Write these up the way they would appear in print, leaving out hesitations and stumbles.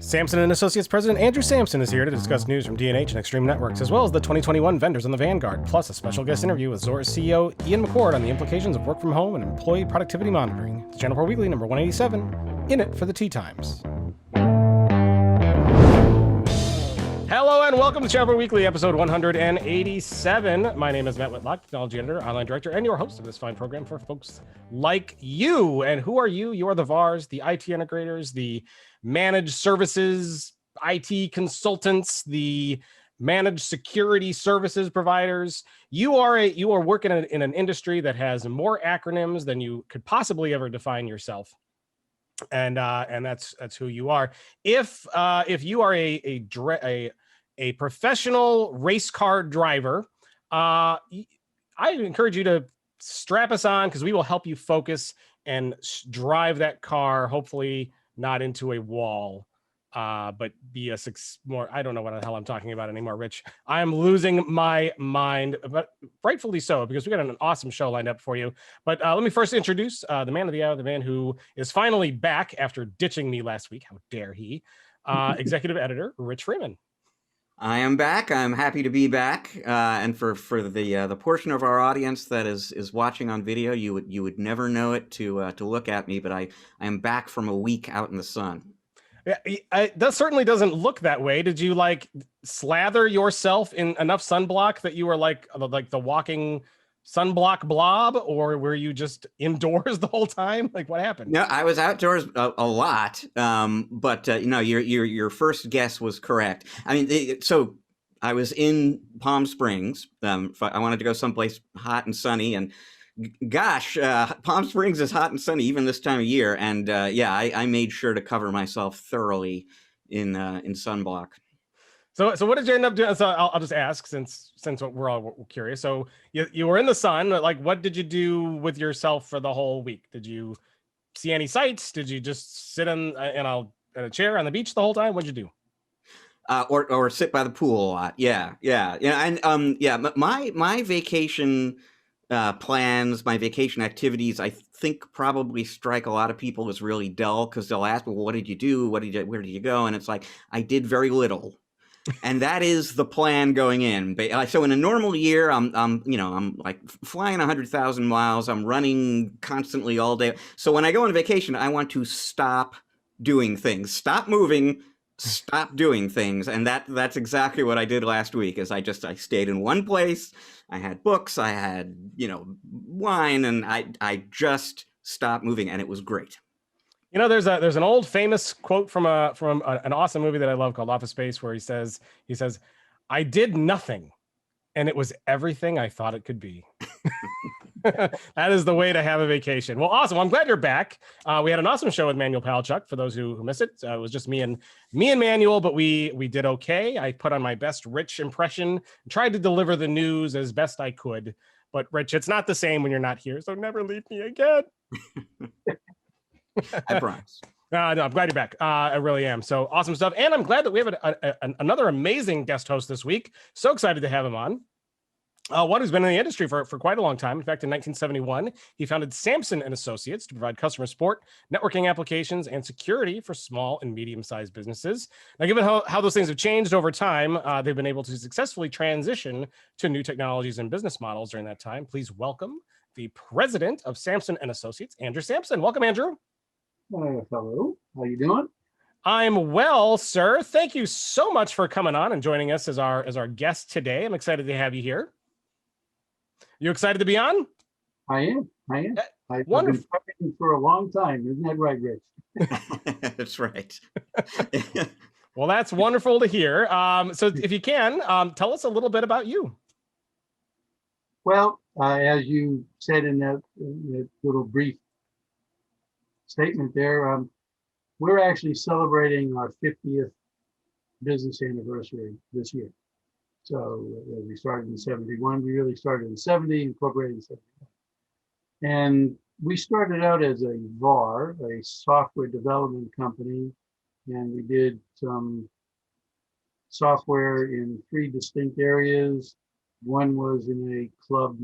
Sampson and Associates President Andrew Sampson is here to discuss news from D&H and Extreme Networks, as well as the 2021 vendors on the Vanguard, plus a special guest interview with Zorus CEO Ian McChord on the implications of work from home and employee productivity monitoring. It's ChannelPro Weekly number 187, in it for the tea times. Hello and welcome to ChannelPro Weekly, episode 187. My name is Matt Whitlock, technology editor, online director, and your host of this fine program for folks like you. And who are you? You are the VARs, the IT integrators, the managed services, IT consultants, the managed security services providers. You are working in an industry that has more acronyms than you could possibly ever define yourself. And that's who you are. If you are a professional race car driver, I encourage you to strap us on, because we will help you focus and drive that car, hopefully not into a wall, but be more. I don't know what the hell I'm talking about anymore, Rich. I am losing my mind, but rightfully so, because we got an awesome show lined up for you. But let me first introduce the man of the hour, the man who is finally back after ditching me last week. How dare he? Executive editor, Rich Freeman. I am back. I'm happy to be back. And for the portion of our audience that is watching on video, you would never know it to look at me, but I am back from a week out in the sun. Yeah, that certainly doesn't look that way. Did you slather yourself in enough sunblock that you were like the walking sunblock blob, or were you just indoors the whole time? What happened? No, I was outdoors a lot. But your first guess was correct. I mean, so I was in Palm Springs. I wanted to go someplace hot and sunny, and gosh, Palm Springs is hot and sunny even this time of year. And I made sure to cover myself thoroughly in sunblock. So what did you end up doing? So I'll just ask, since we're all curious. So you were in the sun. What did you do with yourself for the whole week? Did you see any sights? Did you just sit in a chair on the beach the whole time? What'd you do? Or sit by the pool a lot. Yeah. And my vacation plans, my vacation activities, I think probably strike a lot of people as really dull, because they'll ask me, well, what did you do? Where did you go? And it's like, I did very little. And that is the plan going in. So in a normal year, I'm like flying 100,000 miles. I'm running constantly all day. So when I go on vacation, I want to stop doing things, stop moving, stop doing things. And that's exactly what I did last week. Is I stayed in one place. I had books, I had, wine, and I just stopped moving, and it was great. There's an old famous quote from an awesome movie that I love called Office Space, where he says, "I did nothing, and it was everything I thought it could be." That is the way to have a vacation. Well, awesome. Well, I'm glad you're back. We had an awesome show with Manuel Palachuk. For those who missed it, it was just me and Manuel, but we did okay. I put on my best Rich impression and tried to deliver the news as best I could. But Rich, it's not the same when you're not here, so never leave me again. I promise. No, I'm glad you're back. I really am. So awesome stuff. And I'm glad that we have another amazing guest host this week. So excited to have him on. One who's been in the industry for quite a long time. In fact, in 1971, he founded Sampson and Associates to provide customer support, networking applications, and security for small and medium-sized businesses. Now, given how those things have changed over time, they've been able to successfully transition to new technologies and business models during that time. Please welcome the president of Sampson and Associates, Andrew Sampson. Welcome, Andrew. Hello, how you doing? I'm well, sir. Thank you so much for coming on and joining us as our guest today. I'm excited to have you here. You excited to be on? I am. I've been prepping for a long time. Isn't that right, Rich? That's right. Well, that's wonderful to hear. So if you can, tell us a little bit about you. Well, as you said in that little brief statement there, we're actually celebrating our 50th business anniversary this year. So we started in 71. We really started in 70, incorporated in 71. And we started out as a VAR, a software development company, and we did some software in 3 distinct areas. One was in a club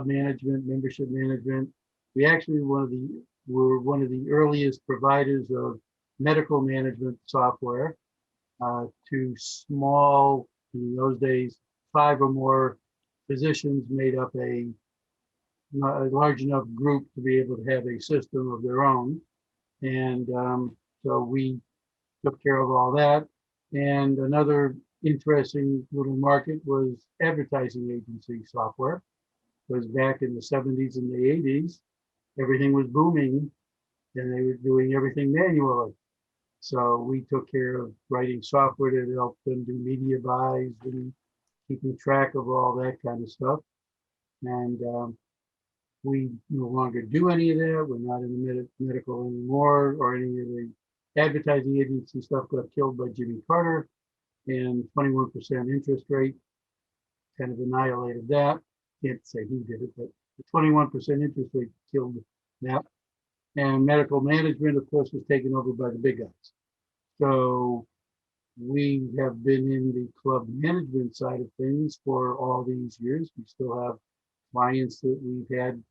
management, membership management. We actually were one of the earliest providers of medical management software to small, in those days, 5 or more physicians made up a large enough group to be able to have a system of their own. And so we took care of all that. And another interesting little market was advertising agency software. Because back in the 70s and the 80s, everything was booming and they were doing everything manually. So we took care of writing software to help them do media buys and keeping track of all that kind of stuff. And we no longer do any of that. We're not in the medical anymore, or any of the advertising agency stuff got killed by Jimmy Carter, and 21% interest rate kind of annihilated that. Can't say he did it, but the 21% interest rate killed that. And medical management, of course, was taken over by the big guys. So we have been in the club management side of things for all these years. We still have clients that we've had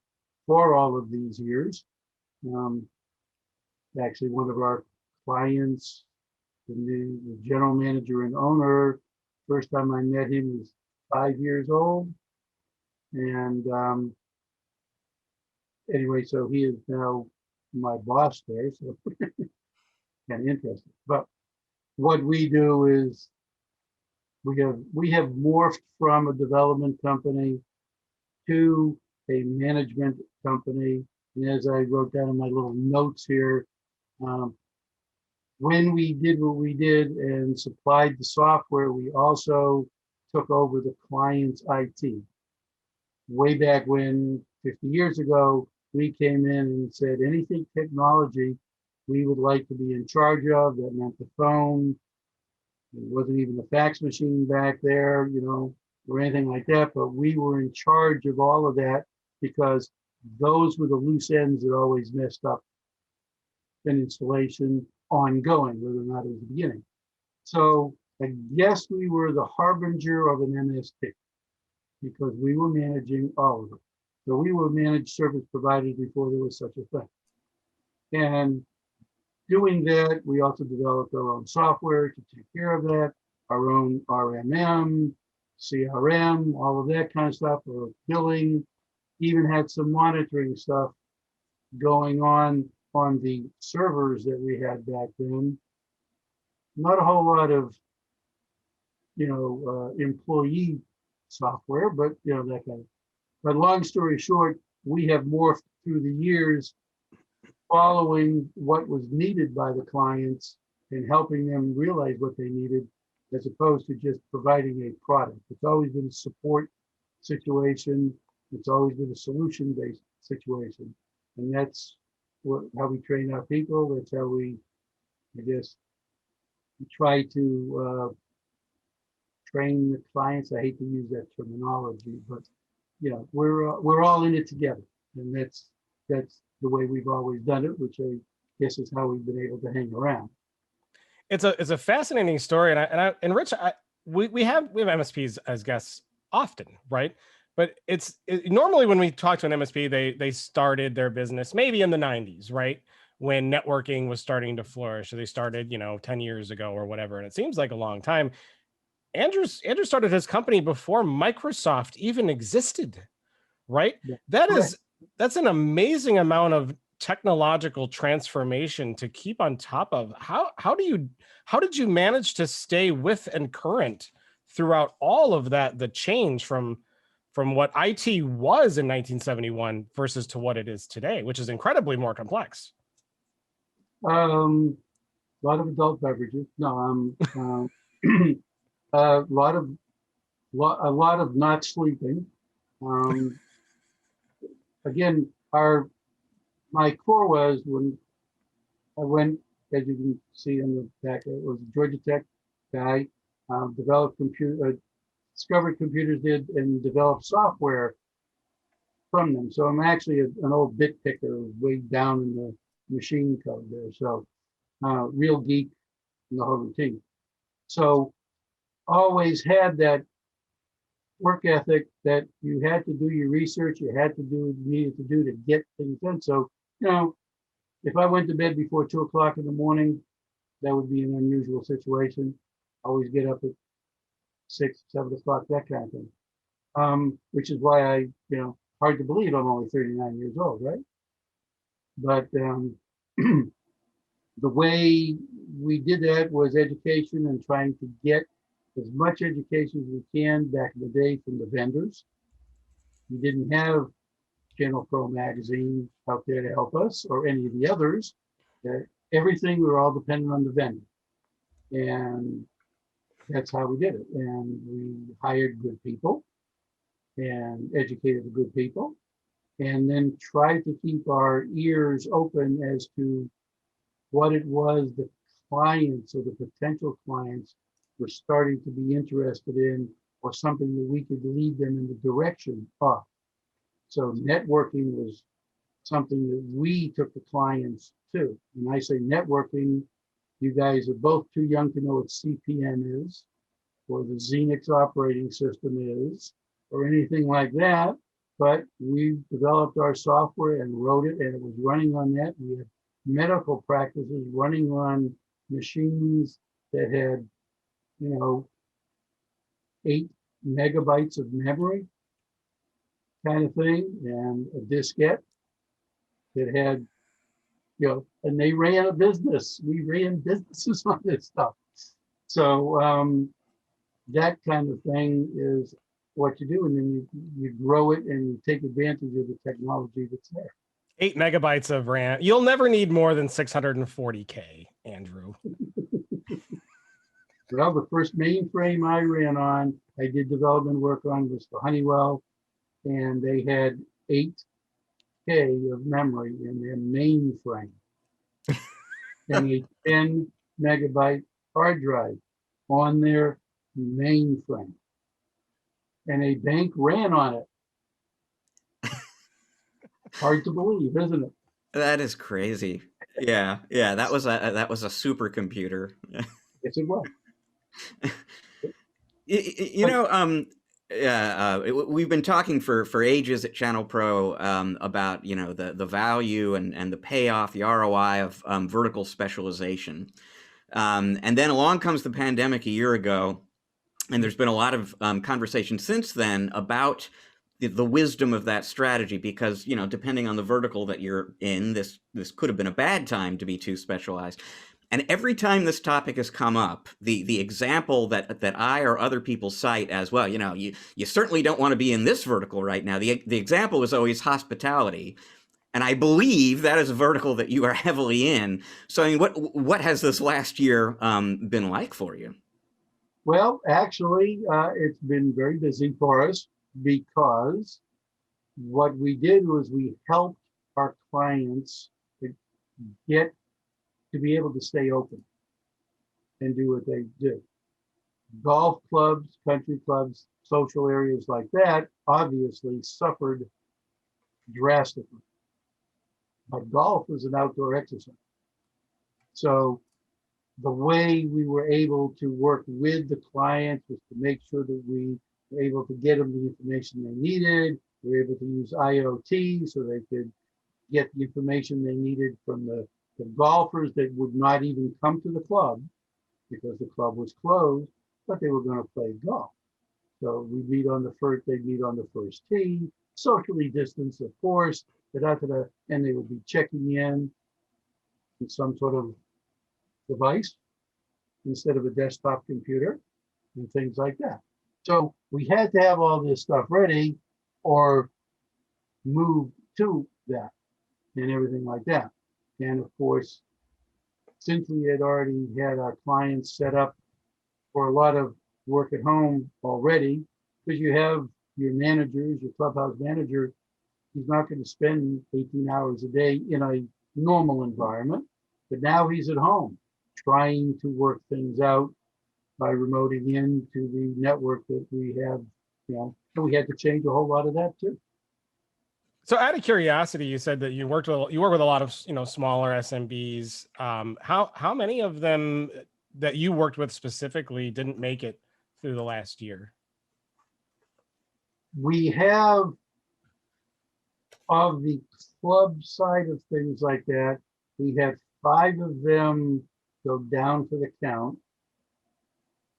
for all of these years. Actually, one of our clients, the general manager and owner, first time I met him was 5 years old. And anyway, so he is now my boss there, so kind of interesting. But what we do is we have morphed from a development company to a management company. And as I wrote down in my little notes here, when we did what we did and supplied the software, we also took over the client's IT. Way back when, 50 years ago, we came in and said, anything technology we would like to be in charge of. That meant the phone. It wasn't even a fax machine back there, or anything like that. But we were in charge of all of that because those were the loose ends that always messed up an installation ongoing, whether or not it was the beginning. So I guess we were the harbinger of an MSP because we were managing all of them. So we were managed service providers before there was such a thing. And doing that, we also developed our own software to take care of that, our own RMM, CRM, all of that kind of stuff, or billing, even had some monitoring stuff going on the servers that we had back then. Not a whole lot of, employee software, but that kind of. But long story short, we have morphed through the years, following what was needed by the clients and helping them realize what they needed, as opposed to just providing a product. It's always been a support situation. It's always been a solution-based situation, and that's how we train our people. That's how we, try to train the clients. I hate to use that terminology, but we're all in it together, and that's the way we've always done it, which I guess is how we've been able to hang around. It's a fascinating story, and Rich, we have MSPs as guests often, right? But normally when we talk to an MSP, they started their business maybe in the 90s, right? When networking was starting to flourish. So they started, 10 years ago or whatever. And it seems like a long time. Andrew started his company before Microsoft even existed, right? Yeah. That's an amazing amount of technological transformation to keep on top of. How did you manage to stay with and current throughout all of that, the change from what IT was in 1971 versus to what it is today, which is incredibly more complex? A lot of adult beverages. No, a lot of not sleeping. Again, my core was when I went, as you can see in the back, it was a Georgia Tech guy, discovered computers and developed software from them. So I'm actually an old bit picker way down in the machine code there. So real geek in the whole routine. So always had that work ethic that you had to do your research, you had to do what you needed to do to get things done. So, if I went to bed before 2 o'clock in the morning, that would be an unusual situation. Always get up at 6, 7 o'clock, that kind of thing. Which is why hard to believe I'm only 39 years old, right? But the way we did that was education and trying to get as much education as we can back in the day from the vendors. We didn't have ChannelPro magazine out there to help us or any of the others. Everything, we were all dependent on the vendor. And that's how we did it. And we hired good people and educated the good people, and then tried to keep our ears open as to what it was the clients or the potential clients were starting to be interested in, or something that we could lead them in the direction of. So networking was something that we took the clients to. When I say networking, you guys are both too young to know what CPM is, or the Xenix operating system is, or anything like that. But we developed our software and wrote it, and it was running on that. We had medical practices running on machines that had, 8 megabytes of memory kind of thing, and a diskette that had, and they ran a business. We ran businesses on this stuff. So that kind of thing is what you do, and then you grow it and you take advantage of the technology that's there. 8 megabytes of RAM. You'll never need more than 640K, Andrew. Well, the first mainframe I ran on, I did development work on, was for Honeywell, and they had 8K of memory in their mainframe and a 10 megabyte hard drive on their mainframe. And a bank ran on it. Hard to believe, isn't it? That is crazy. Yeah, that was a supercomputer. Yes, it was. We've been talking for ages at ChannelPro about the value and the payoff, the ROI of vertical specialization, and then along comes the pandemic a year ago, and there's been a lot of conversation since then about the wisdom of that strategy, because depending on the vertical that you're in, this could have been a bad time to be too specialized. And every time this topic has come up, the example that I or other people cite as, well, you certainly don't want to be in this vertical right now. The example is always hospitality. And I believe that is a vertical that you are heavily in. So, I mean, what has this last year been like for you? Well, actually, it's been very busy for us, because what we did was we helped our clients to be able to stay open and do what they do. Golf clubs, country clubs, social areas like that obviously suffered drastically. But golf is an outdoor exercise. So the way we were able to work with the clients was to make sure that we were able to get them the information they needed. We were able to use IoT so they could get the information they needed from the golfers that would not even come to the club because the club was closed, but they were going to play golf. So we meet on the first, they'd meet on the first tee, socially distanced, of course, and they would be checking in some sort of device instead of a desktop computer and things like that. So we had to have all this stuff ready or move to that and everything like that. And of course, since we had already had our clients set up for a lot of work at home already, because you have your managers, your clubhouse manager, he's not going to spend 18 hours a day in a normal environment, but now he's at home trying to work things out by remoting into the network that we have, and we had to change a whole lot of that too. So out of curiosity, you said that you work with a lot of smaller SMBs. How many of them that you worked with specifically didn't make it through the last year? We have, of the club side of things like that, we had 5 of them go down for the count,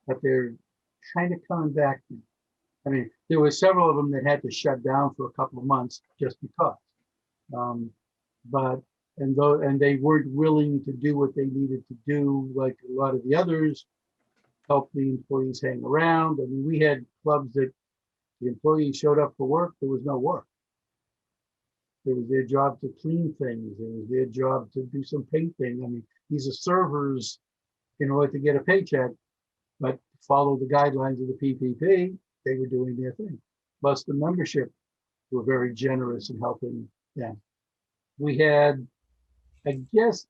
but they're kind of coming back. I mean, there were several of them that had to shut down for a couple of months just because. But and they weren't willing to do what they needed to do, like a lot of the others, help the employees hang around. I mean, we had clubs that the employees showed up for work, there was no work. It was their job to clean things. It was their job to do some painting. I mean, these are servers in order to get a paycheck, but follow the guidelines of the PPP, they were doing their thing. Plus the membership were very generous in helping them. We had, I guess,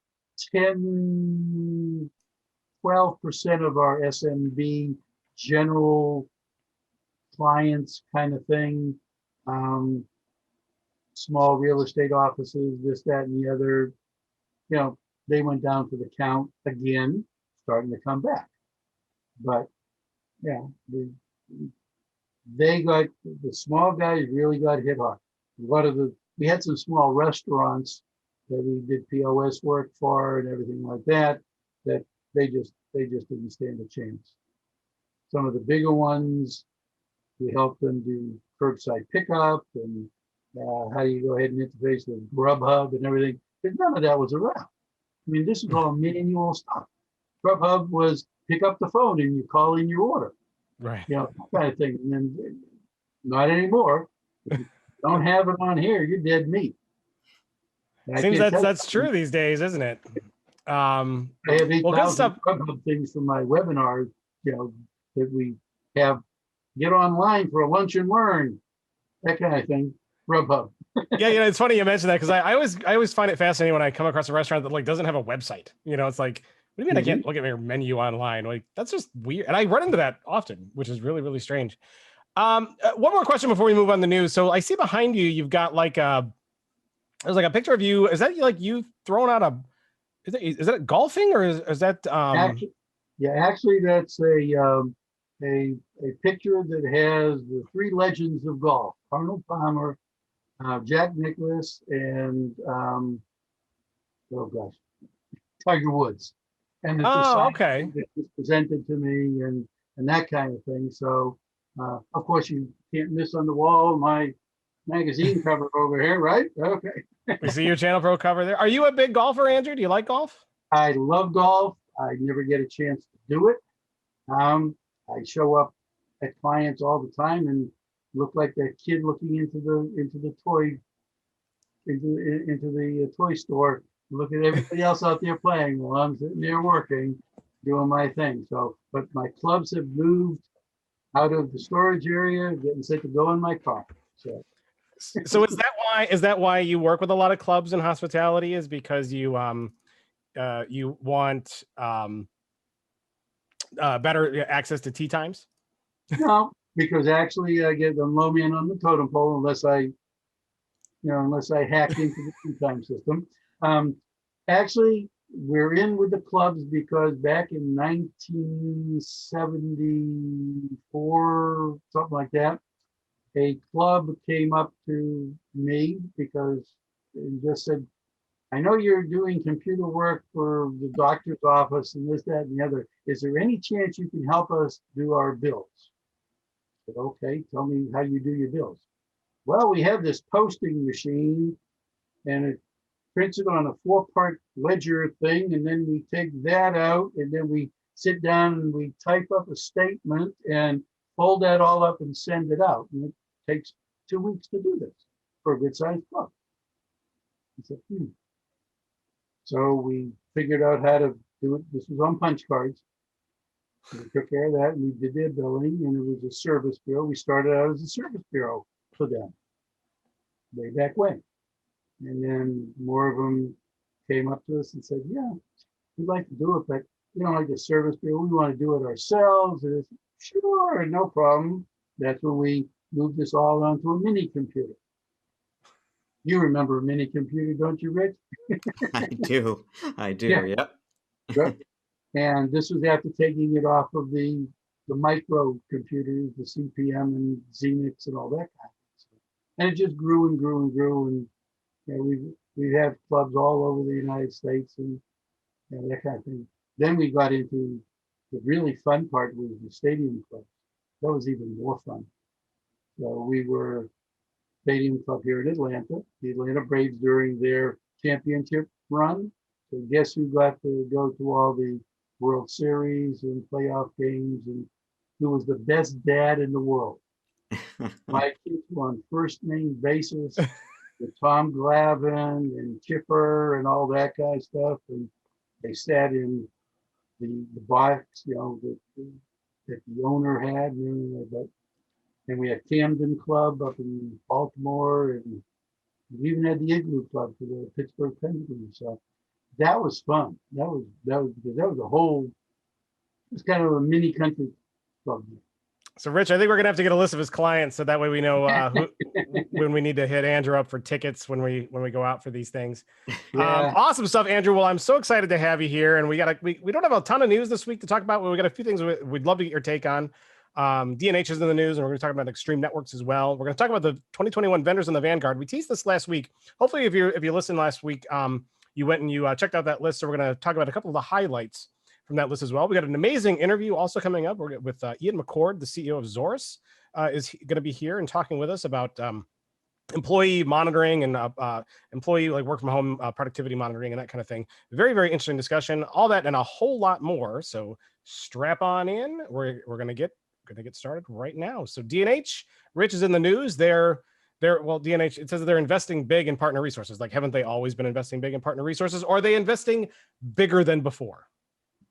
10, 12% of our SMB general clients kind of thing, small real estate offices, this, that, and the other, you know, they went down for the count again, starting to come back. But yeah, they got, the small guys really got hit hard. We had some small restaurants that we did POS work for and everything like that, that they just didn't stand a chance. Some of the bigger ones, we helped them do curbside pickup and how do you go ahead and interface with Grubhub and everything. But none of that was around. I mean, this is all manual stuff. Grubhub was pick up the phone and you call in your order. Right. You know, that kind of thing. And then not anymore. If you don't have it on here, you're dead meat. Seems that's true these days, isn't it? I have 8,000 Grubhub things from my webinars, you know, that we have. Get online for a lunch and learn, that kind of thing. Grubhub. Yeah, you know, it's funny you mentioned that because I always find it fascinating when I come across a restaurant that like doesn't have a website. You know, it's like, what do you mean I can't look at your menu online? Like that's just weird. And I run into that often, which is really, really strange. One more question before we move on the news. So I see behind you, you've got like there's like a picture of you. Is that like you throwing out a? Is that golfing or is that? Actually, that's a picture that has the three legends of golf: Arnold Palmer, Jack Nicklaus, and oh gosh, Tiger Woods. And it's okay. It was presented to me and that kind of thing. So of course you can't miss on the wall my magazine cover over here, right? Okay. We see your ChannelPro cover there. Are you a big golfer, Andrew? Do you like golf? I love golf. I never get a chance to do it. I show up at clients all the time and look like that kid looking into the toy store. Look at everybody else out there playing while I'm sitting there working, doing my thing. So, but my clubs have moved out of the storage area, getting set to go in my car. So is that why you work with a lot of clubs in hospitality? Is because you want better access to tee times? No, because actually I get the low man on the totem pole unless I hack into the tee time system. Actually, we're in with the clubs because back in 1974, something like that, a club came up to me because it just said, I know you're doing computer work for the doctor's office and this, that, and the other. Is there any chance you can help us do our bills? I said, okay, tell me how you do your bills. Well, we have this posting machine and it prints it on a 4-part ledger thing. And then we take that out and then we sit down and we type up a statement and fold that all up and send it out. And it takes 2 weeks to do this for a good sized club. I said, So we figured out how to do it. This was on punch cards. We took care of that and we did their billing and it was a service bureau. We started out as a service bureau for them way back when. And then more of them came up to us and said, yeah, we'd like to do it, but we don't like the service bureau. We want to do it ourselves. And it's, sure, no problem. That's when we moved this all onto a mini computer. You remember a mini computer, don't you, Rich? I do. Yeah. Yep. And this was after taking it off of the micro computers, the CPM and Xenix and all that kind of stuff. And it just grew and grew and grew. And you know, we have clubs all over the United States and that kind of thing. Then we got into the really fun part was the stadium club. That was even more fun. So we were stadium club here in Atlanta, the Atlanta Braves during their championship run. So guess who got to go to all the World Series and playoff games, and who was the best dad in the world? My kids were on first name basis with Tom Glavine and Chipper and all that kind of stuff. And they sat in the box, that the owner had. And we had Camden Club up in Baltimore, and we even had the Igloo Club for the Pittsburgh Penguins. So that was fun. That was a whole, it was kind of a mini country club. So, Rich, I think we're gonna have to get a list of his clients so that way we know when we need to hit Andrew up for tickets when we go out for these things. Yeah. Awesome stuff, Andrew. Well, I'm so excited to have you here, and we don't have a ton of news this week to talk about, but we got a few things we'd love to get your take on. DNH is in the news, and we're going to talk about extreme networks as well. We're going to talk about the 2021 vendors in the Vanguard. We teased this last week. Hopefully, if you listened last week, you went and you checked out that list. So we're going to talk about a couple of the highlights from that list as well. We got an amazing interview also coming up. We're with Ian McChord, the CEO of Zorus, is going to be here and talking with us about employee monitoring and employee work from home productivity monitoring and that kind of thing. Very, very interesting discussion. All that and a whole lot more. So strap on in. We're going to get started right now. So DNH, Rich, is in the news. DNH, it says that they're investing big in partner resources. Like, haven't they always been investing big in partner resources? Or are they investing bigger than before?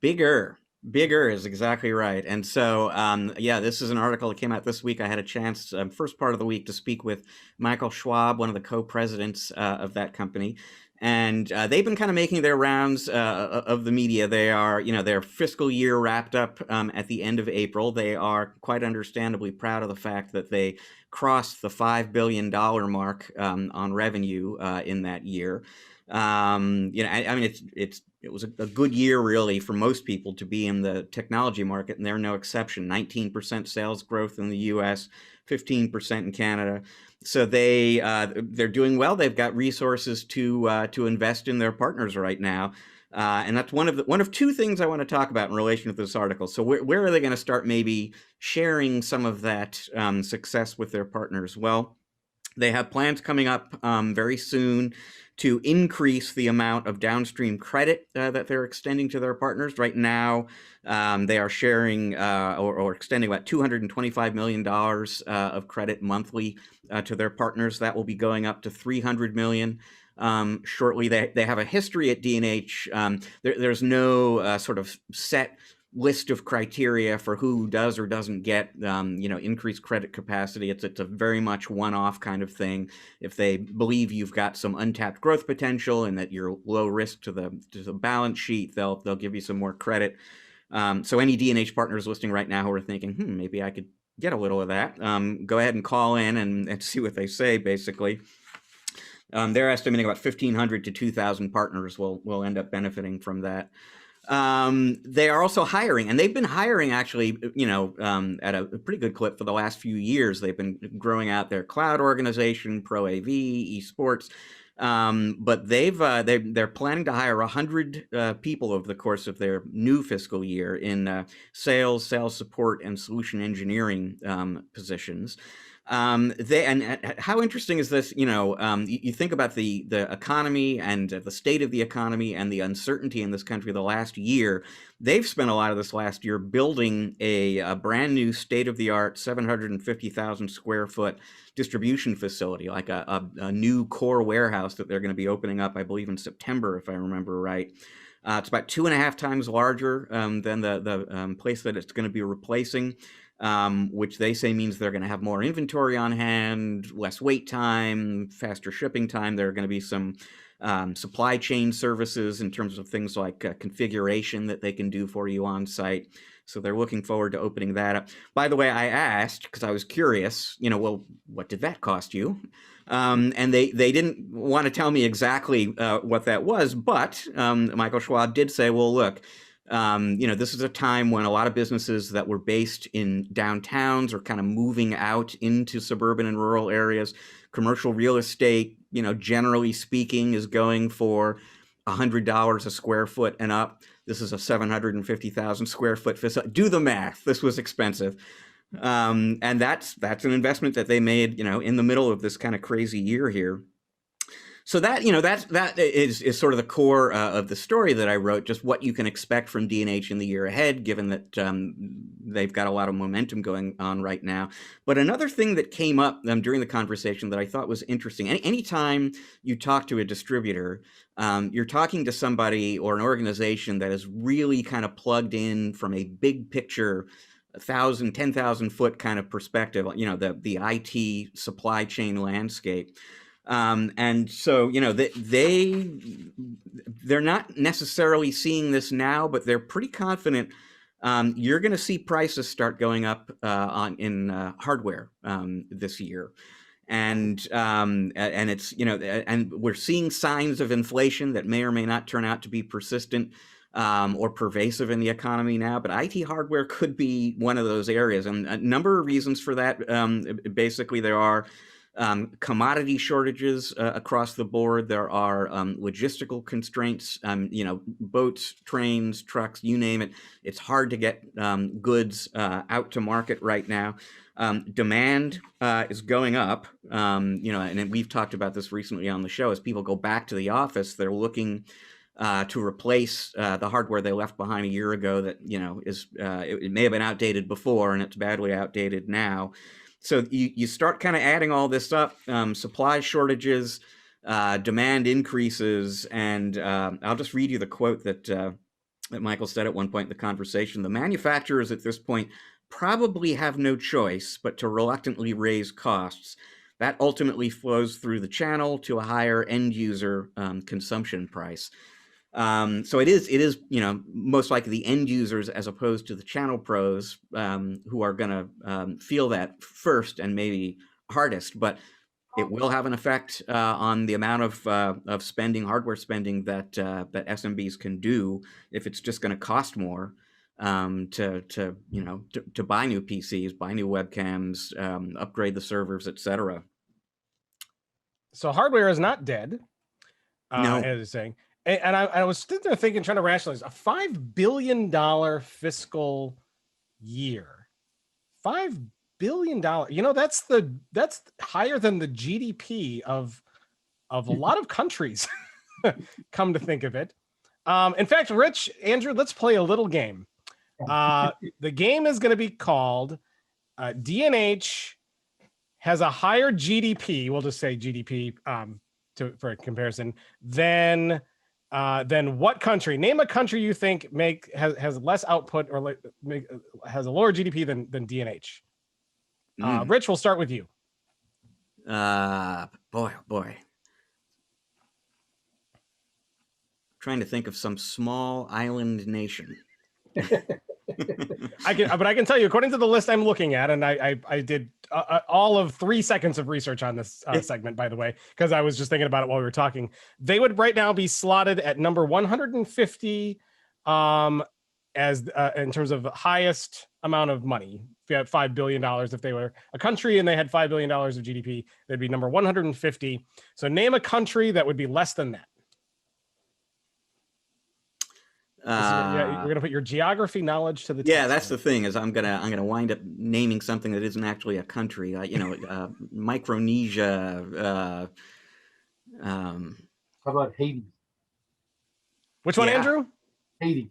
Bigger is exactly right. And so, this is an article that came out this week. I had a chance, first part of the week, to speak with Michael Schwab, one of the co-presidents of that company. And they've been kind of making their rounds of the media. They are, their fiscal year wrapped up at the end of April. They are quite understandably proud of the fact that they crossed the $5 billion mark on revenue in that year. It was a good year, really, for most people to be in the technology market, and they're no exception. 19% sales growth in the U.S., 15% in Canada. So they're doing well. They've got resources to invest in their partners right now, and that's one of two things I want to talk about in relation to this article. So where are they going to start maybe sharing some of that success with their partners? Well, they have plans coming up very soon to increase the amount of downstream credit that they're extending to their partners. Right now, they are sharing or extending about $225 million of credit monthly to their partners. That will be going up to $300 million shortly. They have a history at D&H. There's no sort of set list of criteria for who does or doesn't get increased credit capacity. It's a very much one-off kind of thing. If they believe you've got some untapped growth potential and that you're low risk to the balance sheet, they'll give you some more credit. So any D&H partners listening right now who are thinking, maybe I could get a little of that, go ahead and call in and see what they say. Basically, they're estimating about 1,500 to 2,000 partners will end up benefiting from that. They are also hiring, and they've been hiring actually, at a pretty good clip for the last few years. They've been growing out their cloud organization, Pro AV, esports, but they're planning to hire 100 people over the course of their new fiscal year in sales support, and solution engineering positions. And how interesting is this? You think about the economy and the state of the economy and the uncertainty in this country the last year. They've spent a lot of this last year building a brand new state-of-the-art 750,000 square foot distribution facility, like a new core warehouse that they're going to be opening up, I believe, in September, if I remember right. It's about 2.5 times larger than the place that it's going to be replacing. Which they say means they're going to have more inventory on hand, less wait time, faster shipping time. There are going to be some supply chain services in terms of things like configuration that they can do for you on site. So they're looking forward to opening that up. By the way, I asked because I was curious, well, what did that cost you? And they didn't want to tell me exactly what that was, but Michael Schwab did say, well, look, this is a time when a lot of businesses that were based in downtowns are kind of moving out into suburban and rural areas. Commercial real estate, generally speaking, is going for $100 a square foot and up. This is a 750,000 square foot facility. Do the math. This was expensive. And that's an investment that they made, in the middle of this kind of crazy year here. So that is sort of the core of the story that I wrote, just what you can expect from D&H in the year ahead, given that they've got a lot of momentum going on right now. But another thing that came up during the conversation that I thought was interesting, anytime you talk to a distributor, you're talking to somebody or an organization that is really kind of plugged in from a big picture, 1,000, 10,000 foot kind of perspective, the IT supply chain landscape. And so, they're not necessarily seeing this now, but they're pretty confident you're going to see prices start going up in hardware this year. And it's, and we're seeing signs of inflation that may or may not turn out to be persistent or pervasive in the economy now, but IT hardware could be one of those areas. And a number of reasons for that. Basically, there are commodity shortages across the board. There are logistical constraints, boats, trains, trucks, you name it. It's hard to get goods out to market right now. Demand is going up, and we've talked about this recently on the show. As people go back to the office, they're looking to replace the hardware they left behind a year ago that, it may have been outdated before and it's badly outdated now. So you start kind of adding all this up, supply shortages, demand increases, and I'll just read you the quote that Michael said at one point in the conversation. The manufacturers at this point probably have no choice but to reluctantly raise costs. That ultimately flows through the channel to a higher end user consumption price. So it is, most likely the end users as opposed to the channel pros who are going to feel that first and maybe hardest, but it will have an effect on the amount of spending, hardware spending that SMBs can do if it's just going to cost more to buy new PCs, buy new webcams, upgrade the servers, etc. So hardware is not dead, No. as you're saying. And I was sitting there thinking, trying to rationalize a $5 billion fiscal year. $5 billion. That's higher than the GDP of a lot of countries. Come to think of it. In fact, Rich, Andrew, let's play a little game. The game is going to be called D&H has a higher GDP. We'll just say GDP for a comparison than what country? Name a country you think has less output or has a lower GDP than D&H. Rich, we'll start with you. Boy, oh boy. Trying to think of some small island nation. I can tell you, according to the list I'm looking at, and I did all of 3 seconds of research on this segment, by the way, because I was just thinking about it while we were talking. They would right now be slotted at number 150 as in terms of highest amount of money. If you had $5 billion, if they were a country and they had $5 billion of GDP, they'd be number 150. So name a country that would be less than that. We're gonna put your geography knowledge to the test. Yeah, that's the thing, is I'm gonna wind up naming something that isn't actually a country. Micronesia. How about Haiti? Which one, Andrew? Haiti.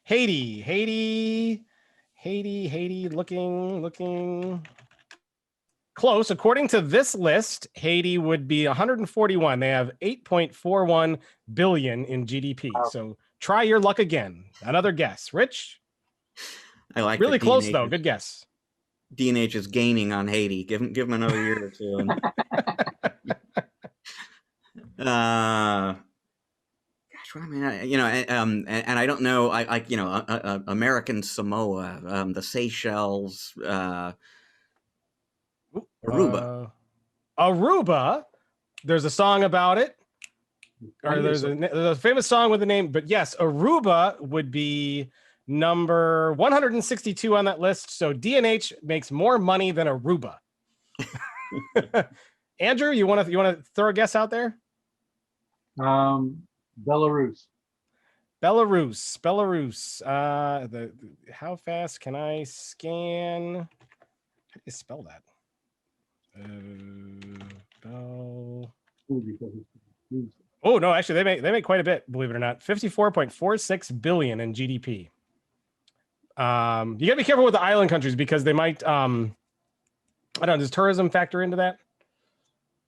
Haiti. Looking close. According to this list, Haiti would be 141. They have 8.41 billion in GDP. Wow. So try your luck again. Another guess. Rich? I like really close though. Good guess. D&H is gaining on Haiti. Give them another year or two. Gosh, I mean, and I don't know. American Samoa, the Seychelles, Aruba. Aruba. There's a song about it. Or there's a famous song with the name, but yes, Aruba would be number 162 on that list. So D&H makes more money than Aruba. Andrew, you want to throw a guess out there? Belarus. Belarus. How fast can I scan? How do you spell that? Oh no, actually they make quite a bit, believe it or not. 54.46 billion in GDP. You gotta be careful with the island countries because they might I don't know, does tourism factor into that?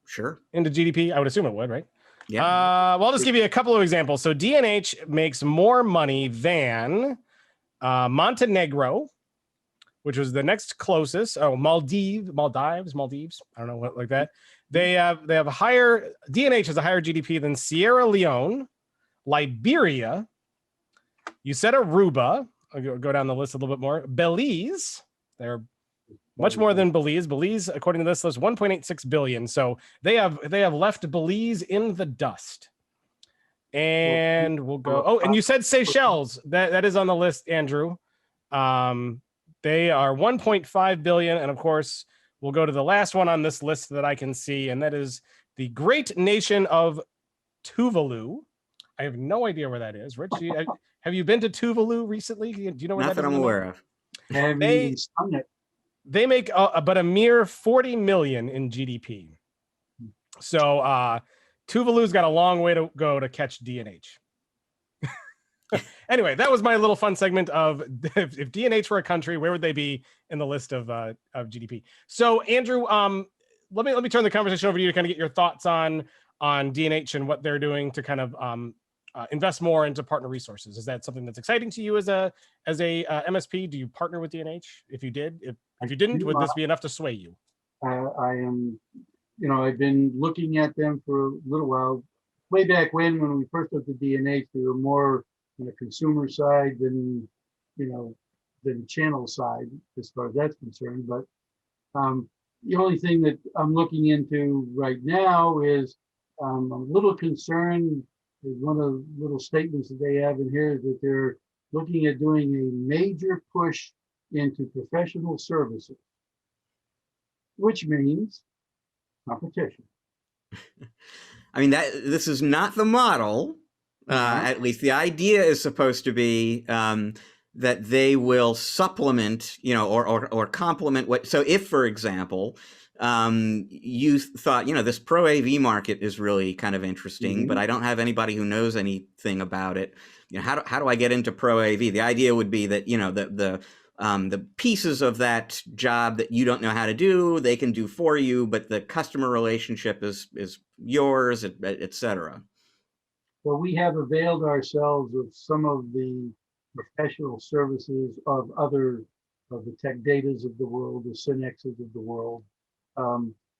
Sure. Into GDP? I would assume it would, right? Yeah. Well, I'll just give you a couple of examples. So DNH makes more money than Montenegro, which was the next closest. Oh, Maldives. I don't know what like that. They have a higher DNH has a higher GDP than Sierra Leone, Liberia. You said Aruba. I'll go down the list a little bit more. Belize. They're much more than Belize. Belize, according to this list, 1.86 billion. So they have left Belize in the dust. And we'll go. Oh, and you said Seychelles. That is on the list, Andrew. They are 1.5 billion, and of course, we'll go to the last one on this list that I can see, and that is the great nation of Tuvalu. I have no idea where that is. Rich, have you been to Tuvalu recently? Do you know where Not that is? that I'm aware of. They make but a mere 40 million in GDP. So Tuvalu's got a long way to go to catch DNH. Anyway, that was my little fun segment of if DNH were a country, where would they be in the list of GDP? So Andrew, let me turn the conversation over to you to kind of get your thoughts on DNH and what they're doing to kind of invest more into partner resources. Is that something that's exciting to you as a MSP? Do you partner with DNH? If you did, if you didn't, would this be enough to sway you? I am, I've been looking at them for a little while. Way back when we first looked at DNH, they were more on the consumer side than, than channel side as far as that's concerned. But the only thing that I'm looking into right now is I'm a little concerned. One of the little statements that they have in here is that they're looking at doing a major push into professional services, which means competition. I mean, this is not the model. At least the idea is supposed to be that they will supplement, or complement what. So if, for example, you thought, this Pro AV market is really kind of interesting, but I don't have anybody who knows anything about it. How do I get into Pro AV? The idea would be that, the pieces of that job that you don't know how to do, they can do for you, but the customer relationship is yours, et cetera. Well, we have availed ourselves of some of the professional services of other of the Tech Datas of the world, the Synexes of the world,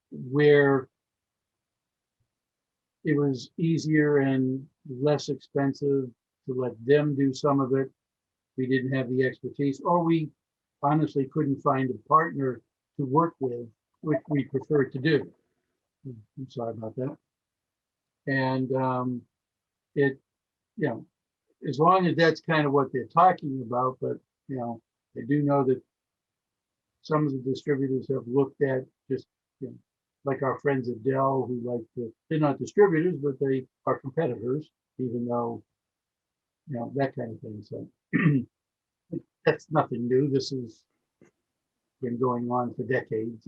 where it was easier and less expensive to let them do some of it. We didn't have the expertise, or we honestly couldn't find a partner to work with, which we prefer to do. I'm sorry about that. And as long as that's kind of what they're talking about, but I do know that some of the distributors have looked at just like our friends at Dell, who they're not distributors, but they are competitors, even though that kind of thing. So that's nothing new. This has been going on for decades.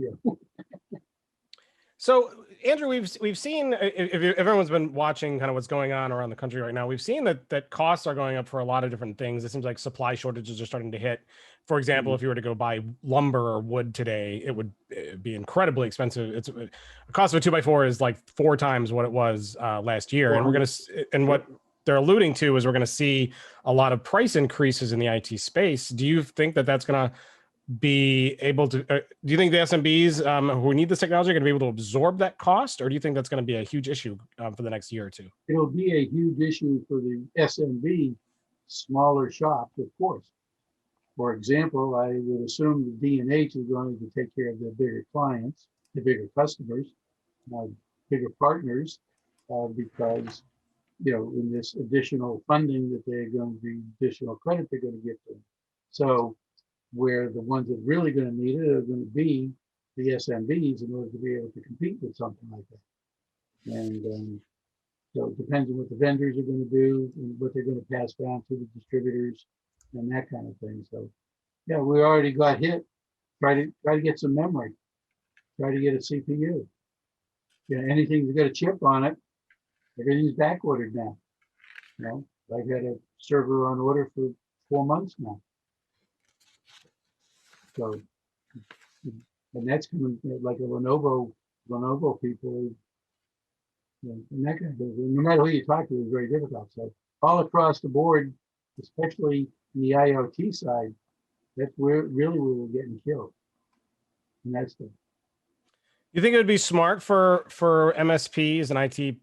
So, Andrew, we've seen, if everyone's been watching kind of what's going on around the country right now, we've seen that costs are going up for a lot of different things. It seems like supply shortages are starting to hit. For example, if you were to go buy lumber or wood today, it would be incredibly expensive. The cost of a 2x4 is like 4 times what it was last year. And what they're alluding to is we're going to see a lot of price increases in the IT space. Do you think that that's going to be able to, do you think the SMBs who need this technology are going to be able to absorb that cost, or do you think that's going to be a huge issue for the next year or two? It'll be a huge issue for the SMB, smaller shops, of course. For example, I would assume the D&H is going to take care of their bigger clients, the bigger customers, bigger partners, because in this additional funding that they're going to be, additional credit they're going to get them. So where the ones that are really going to need it are going to be the SMBs in order to be able to compete with something like that. And So it depends on what the vendors are going to do and what they're going to pass down to the distributors and that kind of thing. So yeah, we already got hit. Try to get some memory. Try to get a CPU. Yeah, anything that's got a chip on it, everything's back ordered now. You know, I've had a server on order for 4 months now. So, and that's coming like a Lenovo people, you know, and that kind of thing. No matter who you talk to, it's very difficult. So all across the board, especially in the IoT side, that's where really we were getting killed. And that's the. You think it would be smart for MSPs and IT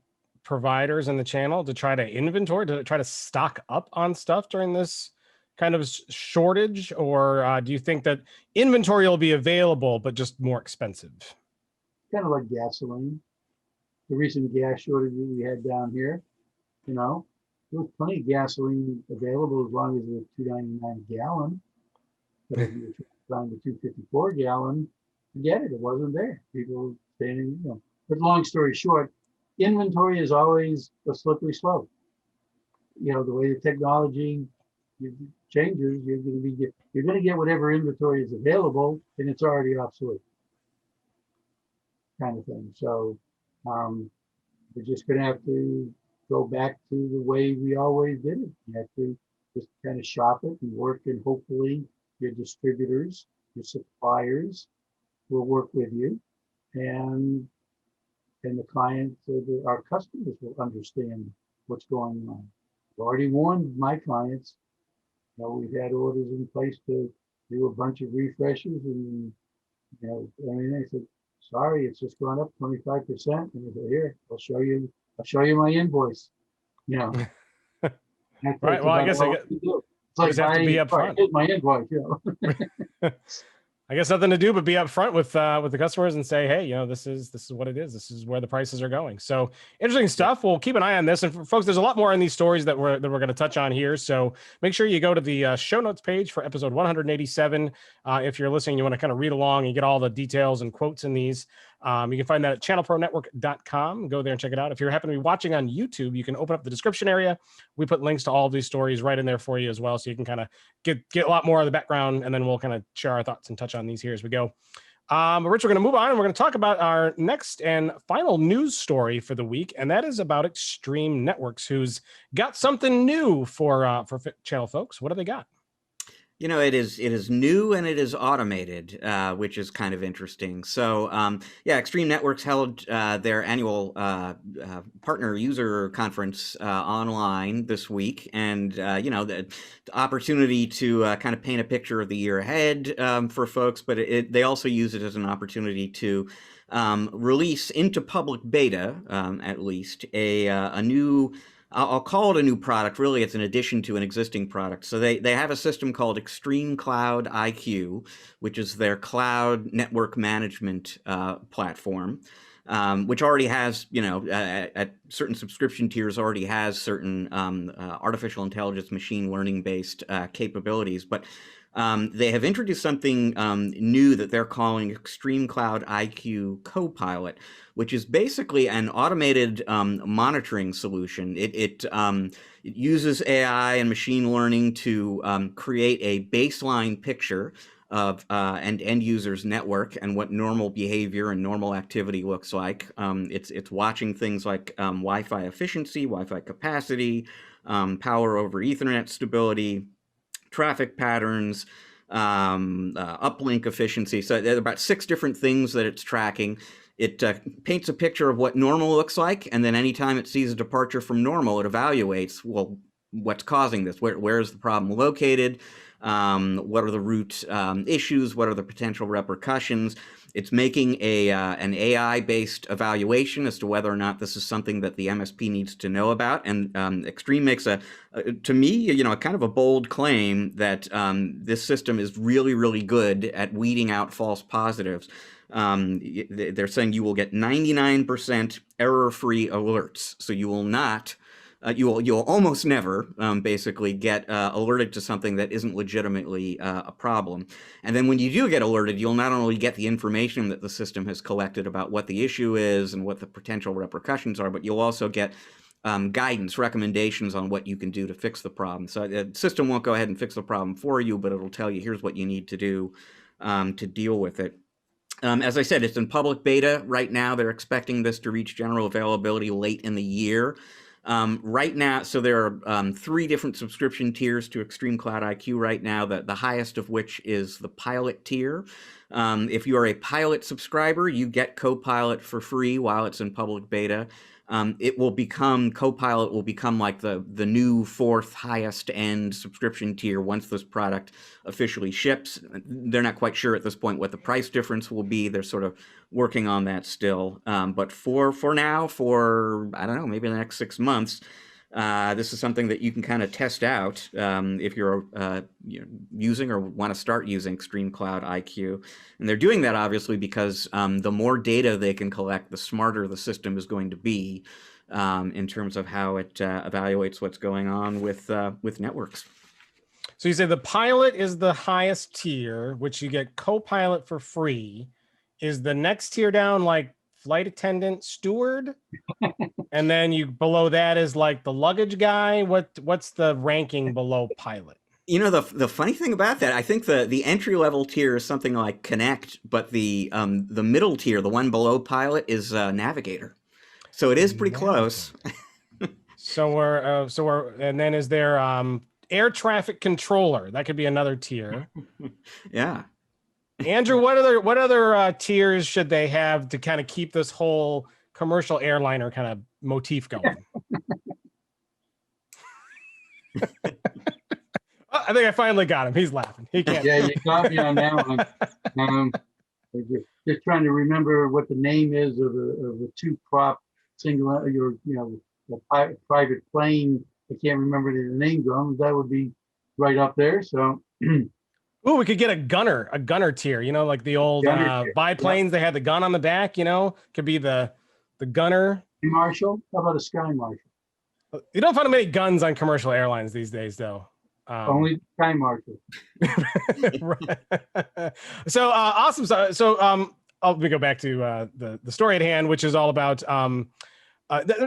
providers in the channel to try to inventory, to try to stock up on stuff during this kind of shortage? Or do you think that inventory will be available, but just more expensive? Kind of like gasoline. The recent gas shortage that we had down here, you know, there was plenty of gasoline available as long as it was $2.99 a gallon. But if you were trying to 254 gallon, forget it, it wasn't there. People standing, you know. But long story short, inventory is always a slippery slope. You know, the way the technology changes, you're going to get whatever inventory is available, and it's already obsolete, kind of thing. So we're just going to have to go back to the way we always did it. You have to just kind of shop it and work, and hopefully your distributors, your suppliers will work with you, and the clients, our customers will understand what's going on. I've already warned my clients. You know, we've had orders in place to do a bunch of refreshes, and you know, I mean, they said, "Sorry, it's just gone up 25%." And they said, "Here, I'll show you my invoice." You know, right. Well, I guess it's like have to be upfront. Here's my invoice. You know. I guess nothing to do but be upfront with the customers and say, hey, you know, this is what it is. This is where the prices are going. So interesting stuff. We'll keep an eye on this. And for folks, there's a lot more in these stories that we're going to touch on here. So make sure you go to the show notes page for episode 187. If you're listening, you want to kind of read along and get all the details and quotes in these. You can find that at channelpronetwork.com. Go there and check it out. If you happen to be watching on YouTube, you can open up the description area. We put links to all of these stories right in there for you as well. So you can kind of get a lot more of the background, and then we'll kind of share our thoughts and touch on these here as we go. Rich, we're going to move on, and we're going to talk about our next and final news story for the week. And that is about Extreme Networks, who's got something new for channel folks. What do they got? You know, it is new and it is automated, which is kind of interesting. So, yeah, Extreme Networks held their annual partner user conference online this week, and you know, the opportunity to kind of paint a picture of the year ahead for folks, but they also use it as an opportunity to release into public beta, at least, a new. I'll call it a new product. Really, it's an addition to an existing product. So they have a system called Extreme Cloud IQ, which is their cloud network management platform, which already has, you know, at certain subscription tiers, already has certain artificial intelligence, machine learning based capabilities. But they have introduced something new that they're calling Extreme Cloud IQ Copilot, which is basically an automated monitoring solution. It uses AI and machine learning to create a baseline picture of an end user's network and what normal behavior and normal activity looks like. It's watching things like Wi-Fi efficiency, Wi-Fi capacity, power over Ethernet stability, traffic patterns, uplink efficiency. So there are about 6 different things that it's tracking. It paints a picture of what normal looks like, and then anytime it sees a departure from normal, it evaluates, well, what's causing this? Where is the problem located? What are the root issues? What are the potential repercussions? It's making an AI-based evaluation as to whether or not this is something that the MSP needs to know about. And Extreme makes to me, you know, kind of a bold claim that this system is really, really good at weeding out false positives. They're saying you will get 99% error-free alerts, so you will not. You'll almost never basically get alerted to something that isn't legitimately a problem. And then when you do get alerted, you'll not only get the information that the system has collected about what the issue is and what the potential repercussions are, but you'll also get guidance, recommendations on what you can do to fix the problem. So the system won't go ahead and fix the problem for you, but it'll tell you, here's what you need to do to deal with it. As I said, it's in public beta right now. They're expecting this to reach general availability late in the year. Right now, so there are 3 different subscription tiers to Extreme Cloud IQ right now, the highest of which is the pilot tier. If you are a pilot subscriber, you get Copilot for free while it's in public beta. It will become, Copilot will become like the new 4th highest end subscription tier once this product officially ships. They're not quite sure at this point what the price difference will be. They're sort of working on that still. But for now, for, I don't know, maybe the next 6 months, this is something that you can kind of test out if you're using or want to start using Extreme Cloud IQ. And they're doing that obviously because the more data they can collect, the smarter the system is going to be in terms of how it evaluates what's going on with networks. So you say the pilot is the highest tier, which you get Copilot for free. Is the next tier down like flight attendant, steward? And then below that is like the luggage guy. What's the ranking below pilot? You know, the funny thing about that, I think the entry level tier is something like Connect, but the middle tier, the one below pilot, is Navigator. So it is pretty close. So we're and then is there air traffic controller? That could be another tier. Yeah. Andrew, what other tiers should they have to kind of keep this whole commercial airliner kind of motif going? I think I finally got him. He's laughing. He can't. Yeah, you got me on that one. Just trying to remember what the name is of a 2-prop single, a private plane. I can't remember the names of them. That would be right up there. So. Ooh, we could get a gunner tier, like the old biplanes. They had the gun on the back, could be the gunner. Marshal? How about a Sky Marshal? You don't find many guns on commercial airlines these days, though. Only Sky Marshal. So awesome. So let me go back to the story at hand, which is all about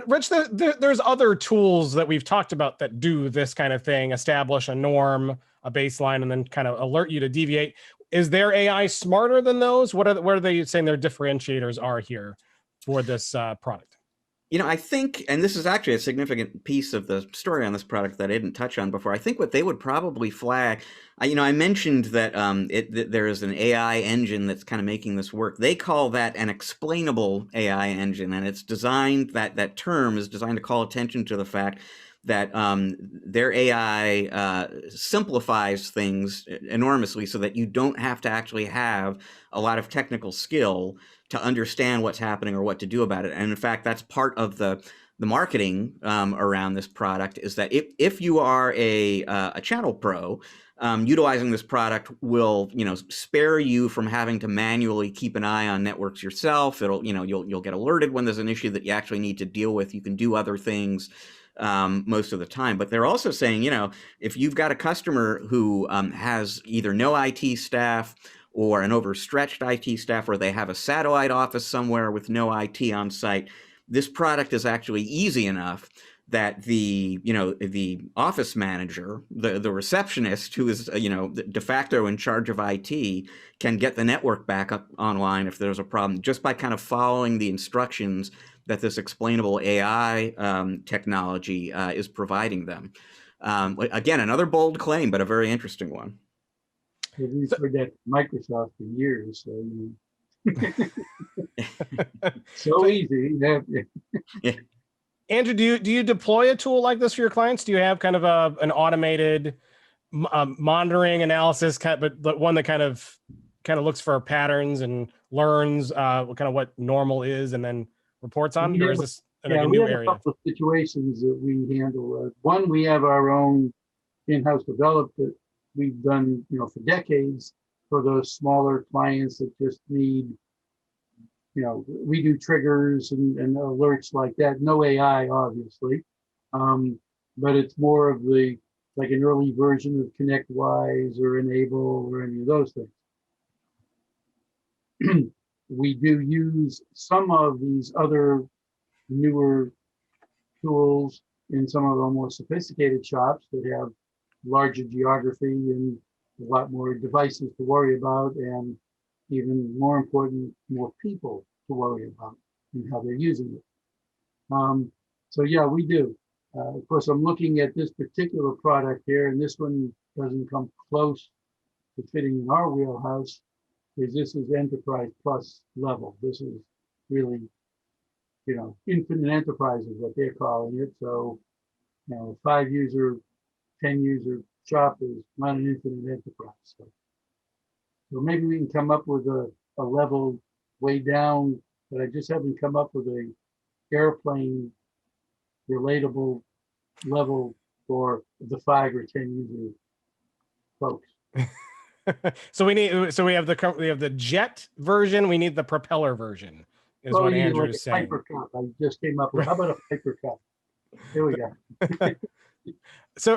Rich. There's other tools that we've talked about that do this kind of thing, establish a norm, a baseline, and then kind of alert you to deviate. Is their AI smarter than those? What are they saying their differentiators are here for this product? I think, and this is actually a significant piece of the story on this product that I didn't touch on before. I think what they would probably flag, I mentioned that there is an AI engine that's kind of making this work. They call that an explainable AI engine, and it's designed, that term is designed to call attention to the fact that their AI simplifies things enormously so that you don't have to actually have a lot of technical skill to understand what's happening or what to do about it. And in fact, that's part of the marketing around this product, is that if you are a channel pro, utilizing this product will spare you from having to manually keep an eye on networks yourself. You'll get alerted when there's an issue that you actually need to deal with. You can do other things most of the time. But they're also saying, if you've got a customer who has either no IT staff or an overstretched IT staff, or they have a satellite office somewhere with no IT on site, this product is actually easy enough that the office manager, the receptionist, who is de facto in charge of IT, can get the network back up online if there's a problem, just by kind of following the instructions that this explainable AI technology is providing them. Again, another bold claim, but a very interesting one. We've heard that Microsoft for years, so easy. Yeah. Andrew, do you deploy a tool like this for your clients? Do you have kind of an automated monitoring analysis, but one that kind of looks for patterns and learns what normal is and then reports on? Or is this a new area? We have a couple of situations that we handle. One, we have our own in-house developed that we've done, for decades for those smaller clients that just need, we do triggers and alerts like that. No AI, obviously, but it's more of like an early version of ConnectWise or Enable or any of those things. We do use some of these other newer tools in some of our more sophisticated shops that have larger geography and a lot more devices to worry about, and even more important, more people to worry about and how they're using it. So yeah, we do. Of course, I'm looking at this particular product here, and this one doesn't come close to fitting in our wheelhouse, because this is Enterprise Plus level. This is really, infinite enterprise is what they're calling it. So, 5-user, 10-user shop is not an infinite enterprise. So maybe we can come up with a level way down, but I just haven't come up with a airplane relatable level for the 5 or 10 user folks. So we have the jet version. We need the propeller version. Is what Andrew's saying. Piper Cup. I just came up with. How about a Piper Cup? Here we go. So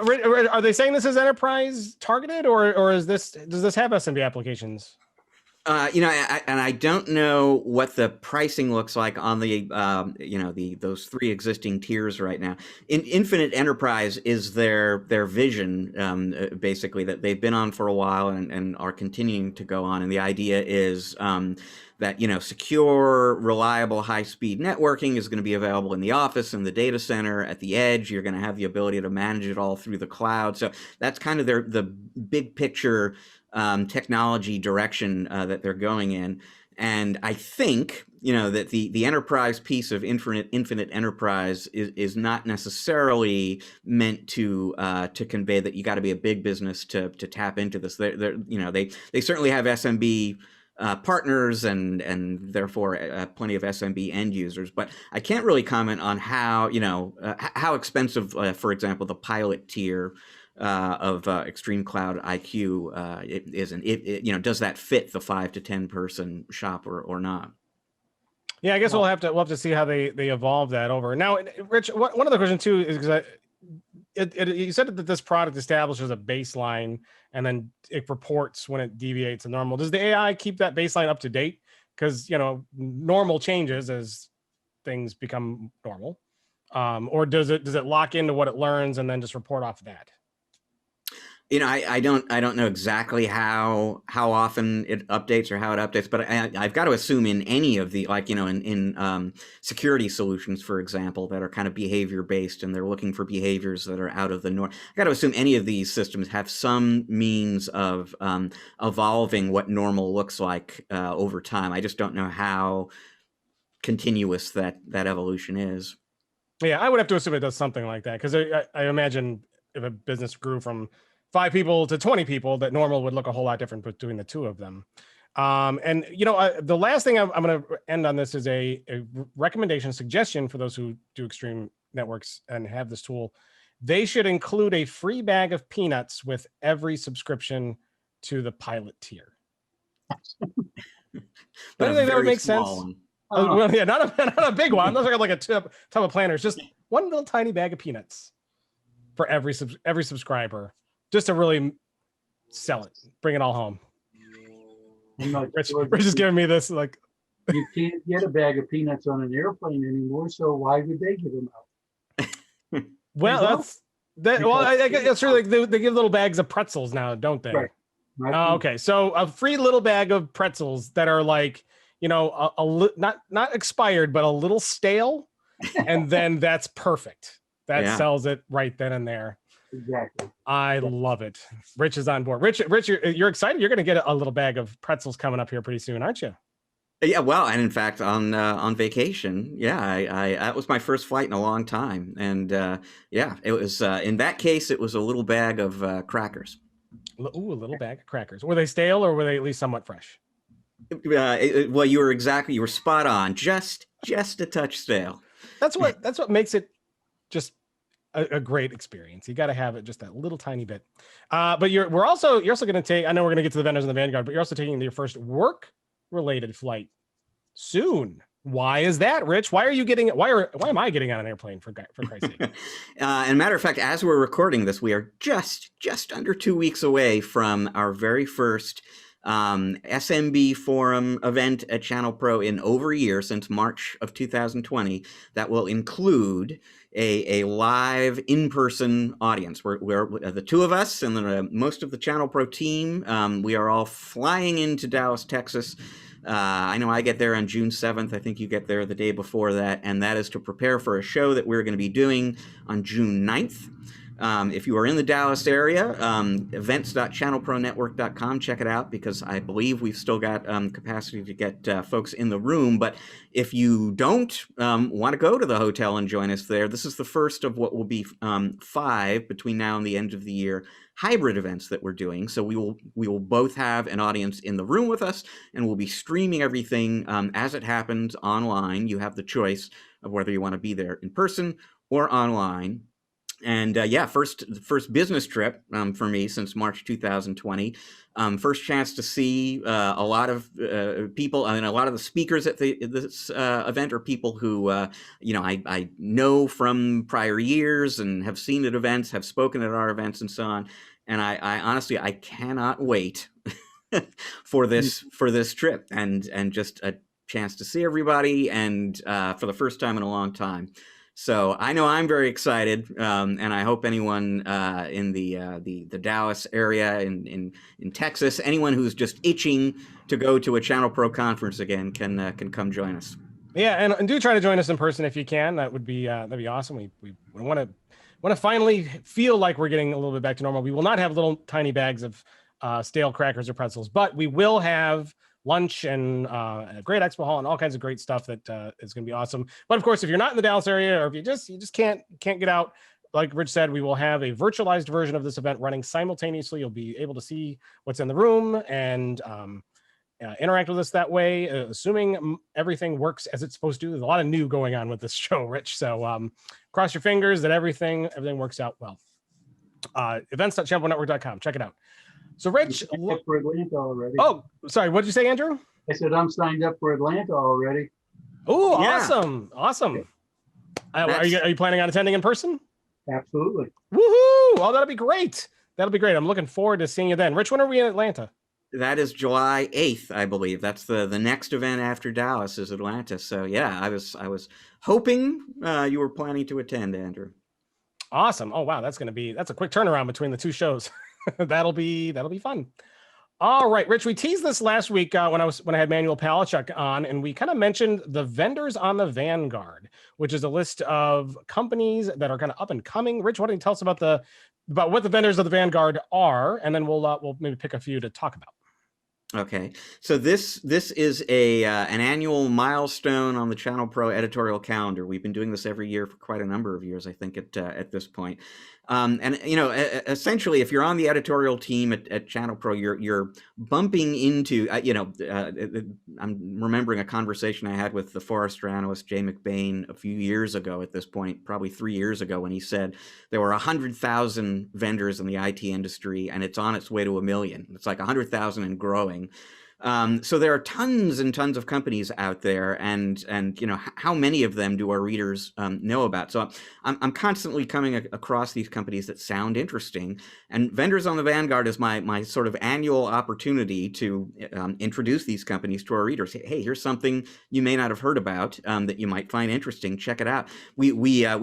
are they saying this is enterprise targeted, or does this have SMB applications? I don't know what the pricing looks like on the those 3 existing tiers right now. Infinite Enterprise is their vision, basically, that they've been on for a while and are continuing to go on. And the idea is that secure, reliable, high-speed networking is going to be available in the office, in the data center, at the edge. You're going to have the ability to manage it all through the cloud. So that's kind of the big picture technology direction that they're going in. And I think that the enterprise piece of infinite enterprise is not necessarily meant to convey that you got to be a big business to tap into this. They certainly have SMB partners and therefore plenty of SMB end users, but I can't really comment on how expensive, for example, the pilot tier of Extreme Cloud IQ it isn't. Does that fit the 5 to 10 person shop or not? Yeah, I guess we'll have to see how they evolve that over. Now, Rich, one other question too is because you said that this product establishes a baseline and then it reports when it deviates to normal. Does the AI keep that baseline up to date? Because normal changes as things become normal, or does it lock into what it learns and then just report off of that? I don't know exactly how often it updates or how it updates, but I've got to assume in any of the in security solutions, for example, that are kind of behavior based and they're looking for behaviors that are out of the norm. I got to assume any of these systems have some means of evolving what normal looks like over time. I just don't know how continuous that evolution is. Yeah, I would have to assume it does something like that, because I imagine if a business grew from 5 people to 20 people, that normal would look a whole lot different between the 2 of them. And the last thing I'm going to end on this is a recommendation, suggestion for those who do extreme networks and have this tool. They should include a free bag of peanuts with every subscription to the pilot tier. But that would make sense. Well, yeah, not a big one. Those are like a tub of Planters. Just one little tiny bag of peanuts for every subscriber, just to really sell it, bring it all home. Rich is giving me this like. You can't get a bag of peanuts on an airplane anymore, so why would they give them out? Well, I guess that's really, they give little bags of pretzels now, don't they? Right. Okay, so a free little bag of pretzels that are like, not expired, but a little stale, and then that's perfect. That sells it right then and there. Exactly. I love it. Rich is on board. Rich, you're excited. You're going to get a little bag of pretzels coming up here pretty soon, aren't you? Yeah, well, and in fact, on vacation, I that was my first flight in a long time, and it was in that case, it was a little bag of crackers. Ooh, a little bag of crackers. Were they stale or were they at least somewhat fresh? Well, you were spot on. Just a touch stale. That's what makes it just a great experience. You got to have it just that little tiny bit. But you're also going to take. I know we're going to get to the vendors in the Vanguard, but you're also taking your first work-related flight soon. Why is that, Rich? Why are you getting? Why am I getting on an airplane for Christ's sake? And matter of fact, as we're recording this, we are just under 2 weeks away from our very first SMB forum event at Channel Pro in over a year, since March of 2020, that will include a live in-person audience. We're the two of us and most of the Channel Pro team. We are all flying into Dallas, Texas. I know I get there on June 7th. I think you get there the day before that. And that is to prepare for a show that we're going to be doing on June 9th. If you are in the Dallas area, events.channelpronetwork.com, check it out, because I believe we've still got capacity to get folks in the room. But if you don't want to go to the hotel and join us there, this is the first of what will be 5 between now and the end of the year hybrid events that we're doing. So we will both have an audience in the room with us, and we'll be streaming everything as it happens online. You have the choice of whether you want to be there in person or online. And first business trip for me since March 2020. First chance to see a lot of people. I mean, a lot of the speakers at this event are people who I know from prior years and have seen at events, have spoken at our events, and so on. And I honestly cannot wait for this trip and just a chance to see everybody, and for the first time in a long time. So I know I'm very excited, and I hope anyone in the Dallas area, in Texas, anyone who's just itching to go to a Channel Pro conference again can come join us. Yeah, and do try to join us in person if you can. That'd be awesome. We want to finally feel like we're getting a little bit back to normal. We will not have little tiny bags of stale crackers or pretzels, but we will have lunch and a great expo hall and all kinds of great stuff that is going to be awesome. But of course, if you're not in the Dallas area, or if you just can't get out, like Rich said, we will have a virtualized version of this event running simultaneously. You'll be able to see what's in the room and interact with us that way, assuming everything works as it's supposed to. There's a lot of new going on with this show, Rich. So cross your fingers that everything works out well. Events.channelpronetwork.com. Check it out. So Rich, for Atlanta already. Oh, sorry. What did you say, Andrew? I said I'm signed up for Atlanta already. Oh, Yeah. awesome. Are you planning on attending in person? Absolutely. Woohoo! Oh, that'll be great. I'm looking forward to seeing you then. Rich, when are we in Atlanta? That is July 8th, I believe. That's the next event after Dallas is Atlanta. So yeah, I was hoping you were planning to attend, Andrew. Awesome. Oh wow, that's a quick turnaround between the two shows. That'll be fun. All right, Rich, we teased this last week when I had Manuel Palachuk on, and we kind of mentioned the vendors on the Vanguard, which is a list of companies that are kind of up and coming. Rich, why don't you tell us about what the vendors of the Vanguard are, and then we'll maybe pick a few to talk about. Okay, so this is an annual milestone on the Channel Pro editorial calendar. We've been doing this every year for quite a number of years, I think, at this point. And essentially, if you're on the editorial team at Channel Pro, you're bumping into, I'm remembering a conversation I had with the Forrester analyst Jay McBain a few years ago at this point, probably 3 years ago, when he said there were 100,000 vendors in the IT industry, and it's on its way to 1 million. It's like 100,000 and growing. So there are tons and tons of companies out there, and how many of them do our readers know about? So I'm constantly coming across these companies that sound interesting, and Vendors on the Vanguard is my sort of annual opportunity to introduce these companies to our readers. Hey, here's something you may not have heard about that you might find interesting. Check it out. We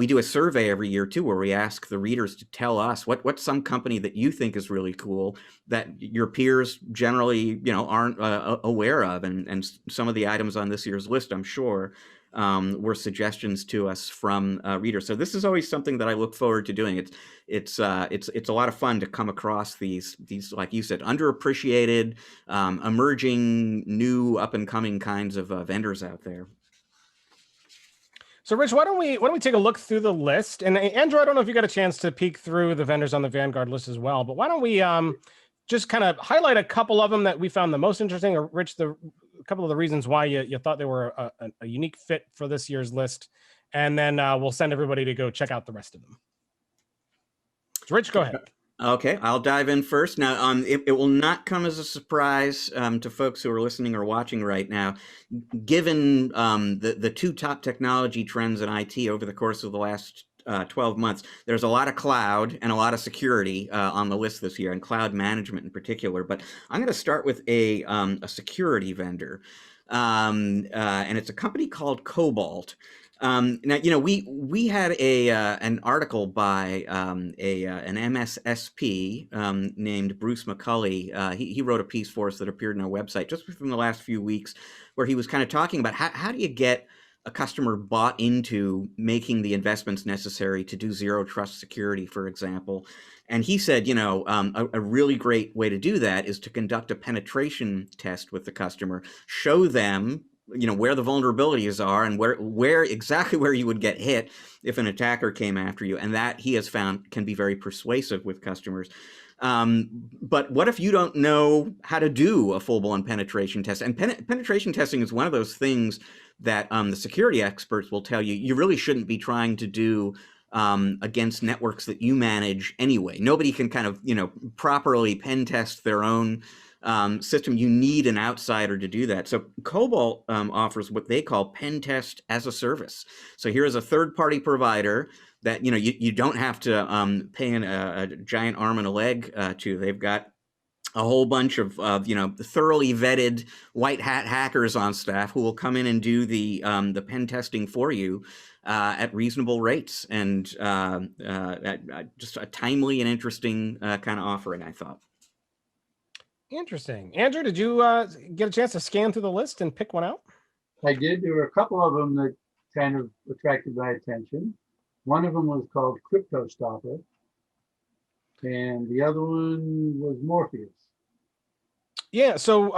do a survey every year too, where we ask the readers to tell us what's some company that you think is really cool that your peers generally aren't aware of, and some of the items on this year's list, I'm sure, were suggestions to us from readers. So this is always something that I look forward to doing. It's a lot of fun to come across these like you said, underappreciated, emerging, new, up and coming kinds of vendors out there. So Rich, why don't we take a look through the list? And Andrew, I don't know if you got a chance to peek through the vendors on the Vanguard list as well, but why don't we just kind of highlight a couple of them that we found the most interesting, or Rich, a couple of the reasons why you thought they were a unique fit for this year's list, and then we'll send everybody to go check out the rest of them. So Rich, go ahead. Okay, I'll dive in first. Now, it will not come as a surprise to folks who are listening or watching right now, given the two top technology trends in IT over the course of the last 12 months. There's a lot of cloud and a lot of security on the list this year, and cloud management in particular. But I'm going to start with a security vendor, and it's a company called Cobalt. Now, we had an article by an MSSP named Bruce McCulley. He wrote a piece for us that appeared on our website just within the last few weeks, where he was kind of talking about how do you get a customer bought into making the investments necessary to do zero trust security, for example. And he said, a really great way to do that is to conduct a penetration test with the customer, show them where the vulnerabilities are and where exactly where you would get hit if an attacker came after you. And that, he has found, can be very persuasive with customers. But what if you don't know how to do a full-blown penetration test? And penetration testing is one of those things that the security experts will tell you you really shouldn't be trying to do against networks that you manage anyway. Nobody can kind of properly pen test their own system. You need an outsider to do that. So Cobalt offers what they call pen test as a service. So here is a third-party provider that you don't have to pay a giant arm and a leg to. They've got a whole bunch of thoroughly vetted white hat hackers on staff who will come in and do the pen testing for you at reasonable rates, and just a timely and interesting kind of offering, I thought. Interesting. Andrew, did you get a chance to scan through the list and pick one out? I did. There were a couple of them that kind of attracted my attention. One of them was called Crypto Stopper, and the other one was Morpheus. Yeah, so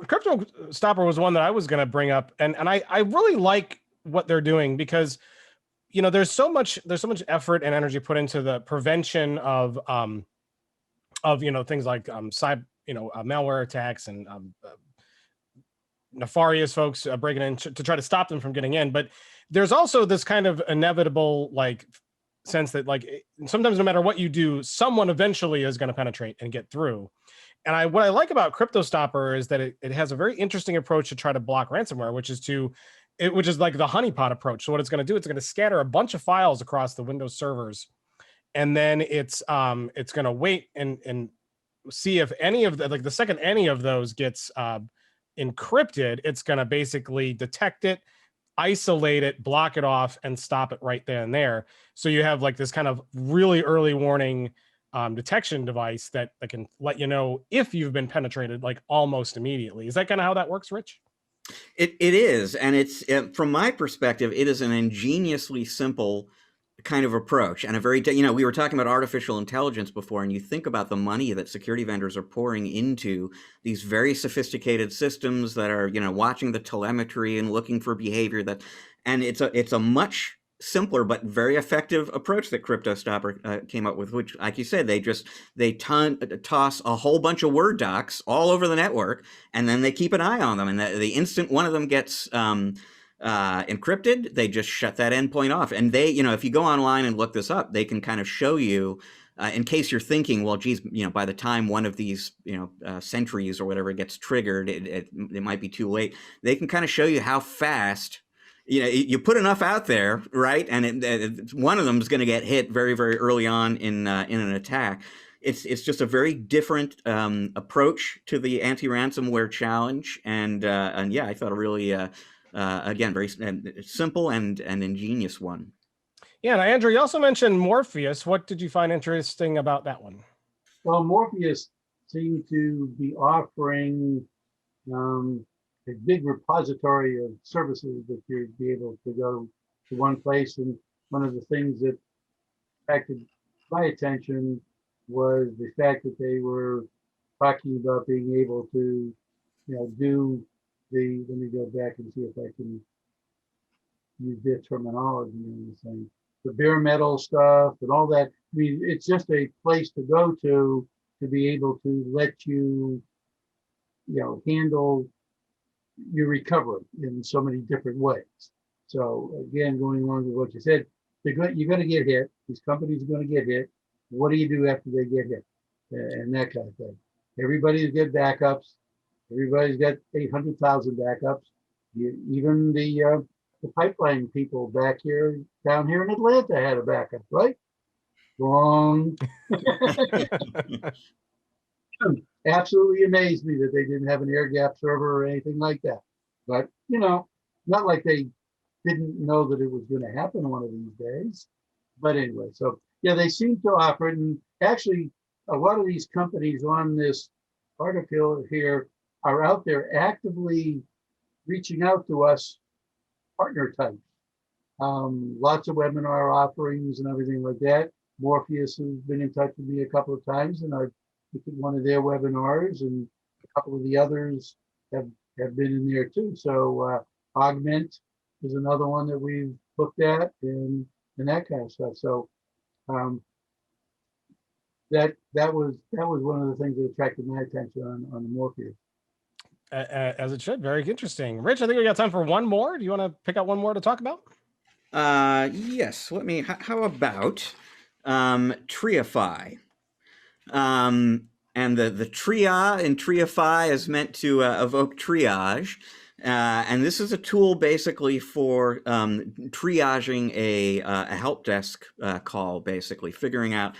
Crypto Stopper was one that I was going to bring up, and I really like what they're doing because there's so much effort and energy put into the prevention of things like cyber malware attacks and nefarious folks breaking in to try to stop them from getting in. But there's also this kind of inevitable sense that sometimes no matter what you do, someone eventually is going to penetrate and get through. And what I like about Crypto Stopper is that it has a very interesting approach to try to block ransomware, which is like the honeypot approach. So what it's going to do, it's going to scatter a bunch of files across the Windows servers, and then it's going to wait and see if any of the second any of those gets encrypted, it's going to basically detect it, isolate it, block it off, and stop it right then and there. So you have this kind of really early warning detection device that can let you know if you've been penetrated almost immediately. Is that kind of how that works, Rich? It is, and it's from my perspective, it is an ingeniously simple kind of approach, and a very we were talking about artificial intelligence before, and you think about the money that security vendors are pouring into these very sophisticated systems that are watching the telemetry and looking for behavior and it's a much simpler but very effective approach that Crypto Stopper came up with, which, like you said, they toss a whole bunch of Word docs all over the network, and then they keep an eye on them, and the instant one of them gets encrypted, they just shut that endpoint off. And they, if you go online and look this up, they can kind of show you, in case you're thinking, well, geez, by the time one of these, sentries or whatever gets triggered, it might be too late. They can kind of show you how fast, you put enough out there, right? And one of them is going to get hit very, very early on in an attack. It's just a very different approach to the anti-ransomware challenge. And yeah, I thought a really, again, very simple and ingenious one. Yeah, now, Andrew, you also mentioned Morpheus. What did you find interesting about that one? Well, Morpheus seemed to be offering a big repository of services that you'd be able to go to one place. And one of the things that attracted my attention was the fact that they were talking about being able to, do let me go back and see if I can use their terminology on this thing. The bare metal stuff and all that. I mean, it's just a place to go to be able to let you, handle your recovery in so many different ways. So again, going along with what you said, you're going to get hit. These companies are going to get hit. What do you do after they get hit? And that kind of thing. Everybody's got backups. Everybody's got 800,000 backups. Even the the pipeline people down here in Atlanta had a backup, right? Wrong. Absolutely amazed me that they didn't have an air gap server or anything like that. But, not like they didn't know that it was going to happen one of these days. But anyway, so yeah, they seem to offer it. And actually, a lot of these companies on this article here are out there actively reaching out to us partner types. Lots of webinar offerings and everything like that. Morpheus has been in touch with me a couple of times, and I've looked at one of their webinars, and a couple of the others have been in there too. So Augment is another one that we've looked at, and that kind of stuff. So that was one of the things that attracted my attention on the Morpheus. As it should. Very interesting. Rich, I think we got time for one more. Do you want to pick out one more to talk about? Yes. How about Triify? And the tria in Triify is meant to evoke triage. And this is a tool basically for triaging a help desk call, basically figuring out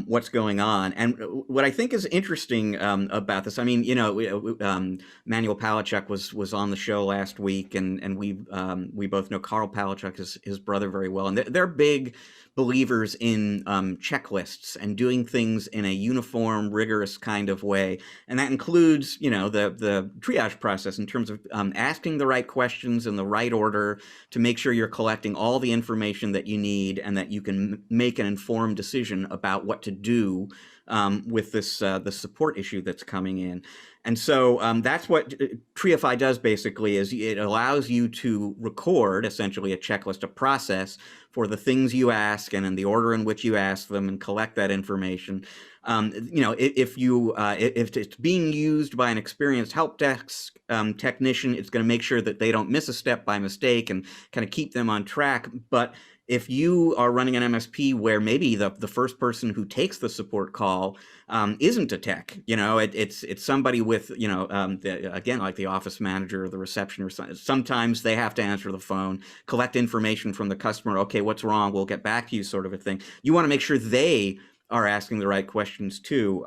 what's going on. And what I think is interesting about this, I mean, Manuel Palachuk was on the show last week, and we both know Carl Palachuk, his brother, very well, and they're big believers in checklists and doing things in a uniform, rigorous kind of way, and that includes, the triage process in terms of asking the right questions in the right order to make sure you're collecting all the information that you need and that you can make an informed decision about what to do with this the support issue that's coming in. And so that's what Triify does basically, is it allows you to record essentially a checklist, a process for the things you ask and in the order in which you ask them, and collect that information. If it's being used by an experienced help desk technician, it's going to make sure that they don't miss a step by mistake and kind of keep them on track. But if you are running an MSP where maybe the first person who takes the support call isn't a tech, it's somebody with, again, like the office manager or the reception, or sometimes they have to answer the phone, collect information from the customer. Okay, what's wrong? We'll get back to you, sort of a thing. You want to make sure they are asking the right questions too.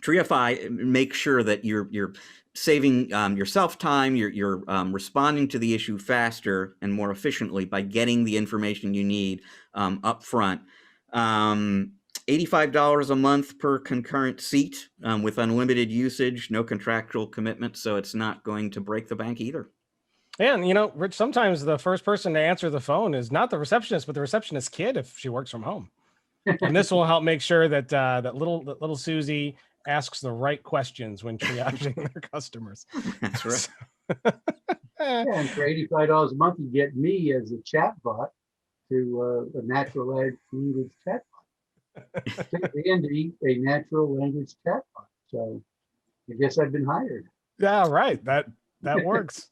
Triify makes sure that you're saving yourself time, you're responding to the issue faster and more efficiently by getting the information you need up front. $85 a month per concurrent seat with unlimited usage, no contractual commitment, so it's not going to break the bank either. And, Rich, sometimes the first person to answer the phone is not the receptionist, but the receptionist's kid if she works from home. And this will help make sure that that little Susie asks the right questions when triaging their customers. That's right. And for $85 a month, you get me as a chatbot to a natural language chatbot. Andy, a natural language chatbot. So I guess I've been hired. Yeah, right. That works.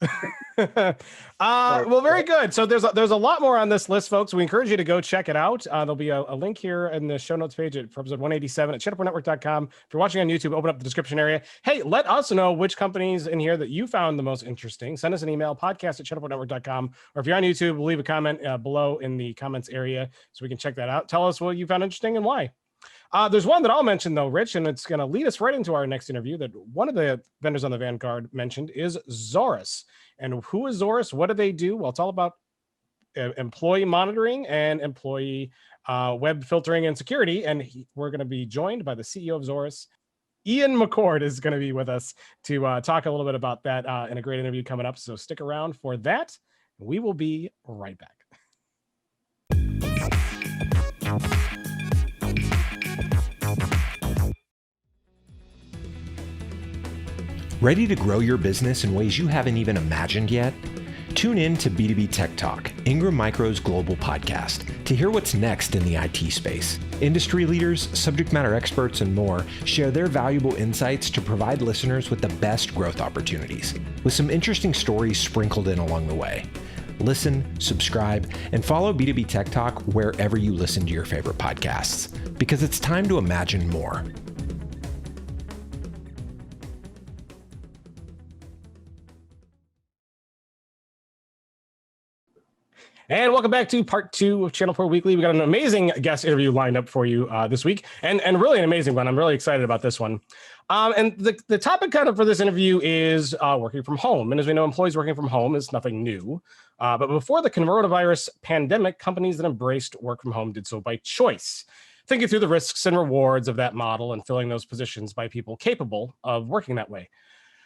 Well, very good. So there's a lot more on this list, folks. We encourage you to go check it out. There'll be a link here in the show notes page for episode 187 at ChannelProNetwork.com. If you're watching on YouTube, open up the description area. Hey, let us know which companies in here that you found the most interesting. Send us an email, podcast@ChannelProNetwork.com. Or if you're on YouTube, leave a comment below in the comments area so we can check that out. Tell us what you found interesting and why. There's one that I'll mention, though, Rich, and it's going to lead us right into our next interview that one of the vendors on the Vanguard mentioned is Zorus. And who is Zorus? What do they do? Well, it's all about employee monitoring and employee web filtering and security. And we're going to be joined by the CEO of Zorus. Ian McChord is going to be with us to talk a little bit about that in a great interview coming up. So stick around for that. We will be right back. Ready to grow your business in ways you haven't even imagined yet? Tune in to B2B Tech Talk, Ingram Micro's global podcast, to hear what's next in the IT space. Industry leaders, subject matter experts, and more share their valuable insights to provide listeners with the best growth opportunities, with some interesting stories sprinkled in along the way. Listen, subscribe, and follow B2B Tech Talk wherever you listen to your favorite podcasts, because it's time to imagine more. And welcome back to part 2 of Channel Pro Weekly. We got an amazing guest interview lined up for you this week, and really an amazing one. I'm really excited about this one. And the topic kind of for this interview is working from home. And as we know, employees working from home is nothing new. But before the coronavirus pandemic, companies that embraced work from home did so by choice, thinking through the risks and rewards of that model and filling those positions by people capable of working that way.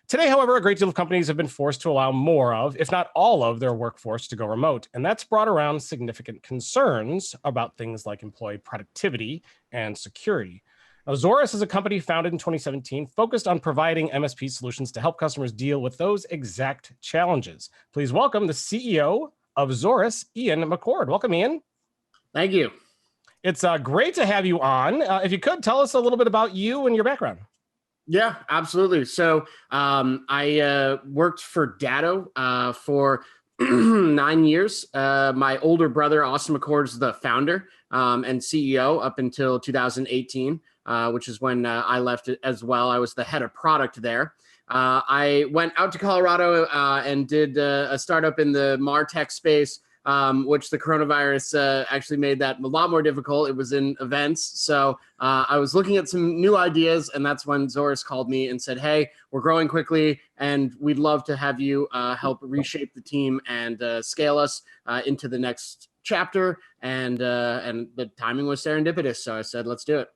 Today, however, a great deal of companies have been forced to allow more of, if not all of, their workforce to go remote. And that's brought around significant concerns about things like employee productivity and security. Now, Zorus is a company founded in 2017, focused on providing MSP solutions to help customers deal with those exact challenges. Please welcome the CEO of Zorus, Ian McChord. Welcome, Ian. Thank you. It's great to have you on. If you could, tell us a little bit about you and your background. Yeah, absolutely. So I worked for Datto for 9 years. My older brother, Austin McChord, is the founder and CEO up until 2018, which is when I left it as well. I was the head of product there. I went out to Colorado and did a startup in the MarTech space, which the coronavirus actually made that a lot more difficult. It was in events. So I was looking at some new ideas, and that's when Zorus called me and said, hey, we're growing quickly, and we'd love to have you help reshape the team and scale us into the next chapter. And the timing was serendipitous. So I said, let's do it.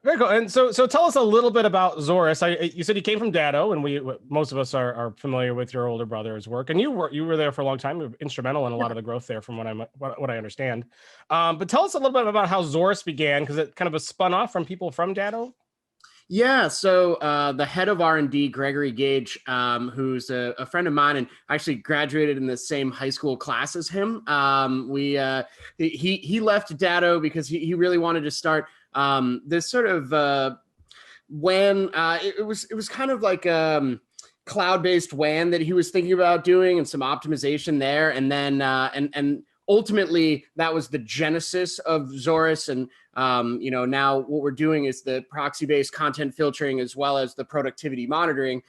Very cool. And so tell us a little bit about Zorus. You said you came from Datto, and most of us are familiar with your older brother's work. And you were there for a long time. You were instrumental in a lot of the growth there, from what I understand. But tell us a little bit about how Zorus began, because it kind of was spun off from people from Datto. Yeah, so the head of R&D, Gregory Gage, who's a friend of mine and actually graduated in the same high school class as him. He left Datto because he really wanted to start this sort of WAN. It was kind of like cloud-based WAN that he was thinking about doing, and some optimization there, and then and ultimately that was the genesis of Zorus. And now what we're doing is the proxy-based content filtering as well as the productivity monitoring,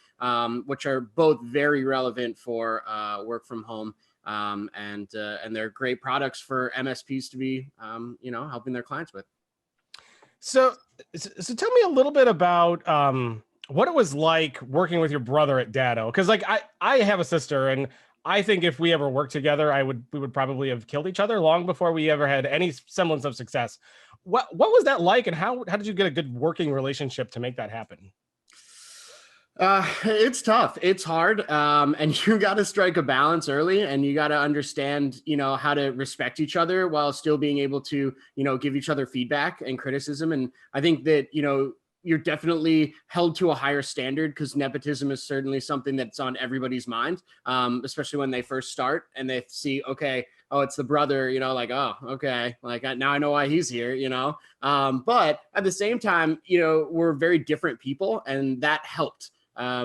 which are both very relevant for work from home. And they're great products for MSPs to be helping their clients with. So tell me a little bit about what it was like working with your brother at Datto, because like I have a sister, and I think if we ever worked together, we would probably have killed each other long before we ever had any semblance of success. What was that like, and how did you get a good working relationship to make that happen? It's tough. It's hard. And you got to strike a balance early, and you got to understand, how to respect each other while still being able to, give each other feedback and criticism. And I think that, you're definitely held to a higher standard, because nepotism is certainly something that's on everybody's mind, especially when they first start and they see, okay, oh, it's the brother, like, oh, okay, like now I know why he's here, but at the same time, we're very different people, and that helped.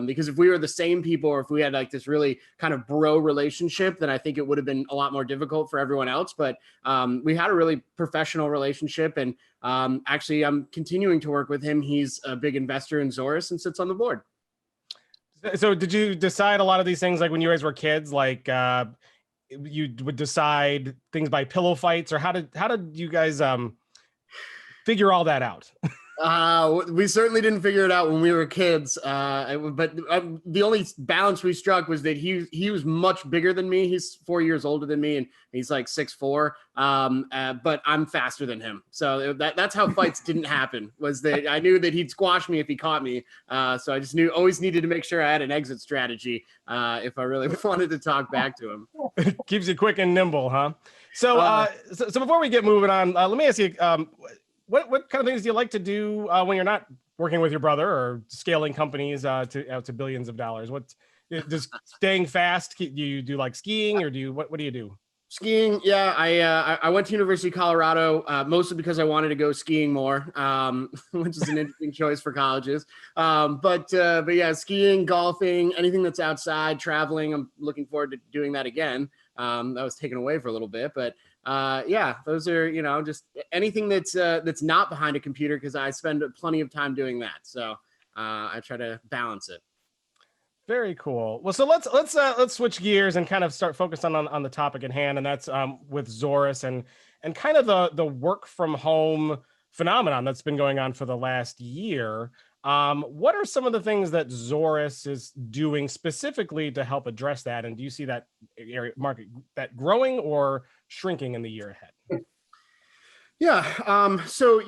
Because if we were the same people, or if we had like this really kind of bro relationship, then I think it would have been a lot more difficult for everyone else. But we had a really professional relationship, and actually I'm continuing to work with him. He's a big investor in Zorus and sits on the board. So did you decide a lot of these things like when you guys were kids, like you would decide things by pillow fights, or how did you guys figure all that out? We certainly didn't figure it out when we were kids. But the only balance we struck was that he was much bigger than me. He's 4 years older than me, and he's like 6'4". But I'm faster than him. So that's how fights didn't happen, was that I knew that he'd squash me if he caught me. So I just always needed to make sure I had an exit strategy if I really wanted to talk back to him. Keeps you quick and nimble, huh? So before we get moving on, let me ask you, what kind of things do you like to do when you're not working with your brother or scaling companies to billions of dollars? What does staying fast? Do you do like skiing, or what do you do? Skiing, yeah. I went to University of Colorado mostly because I wanted to go skiing more, which is an interesting choice for colleges. But yeah, skiing, golfing, anything that's outside, traveling. I'm looking forward to doing that again. That was taken away for a little bit, but yeah, those are just anything that's not behind a computer, because I spend plenty of time doing that. So I try to balance it. Very cool. Well, so let's switch gears and kind of start focused on the topic at hand, and that's with Zorus and kind of the work from home phenomenon that's been going on for the last year. What are some of the things that Zorus is doing specifically to help address that? And do you see that area market that growing or shrinking in the year ahead? Yeah. So,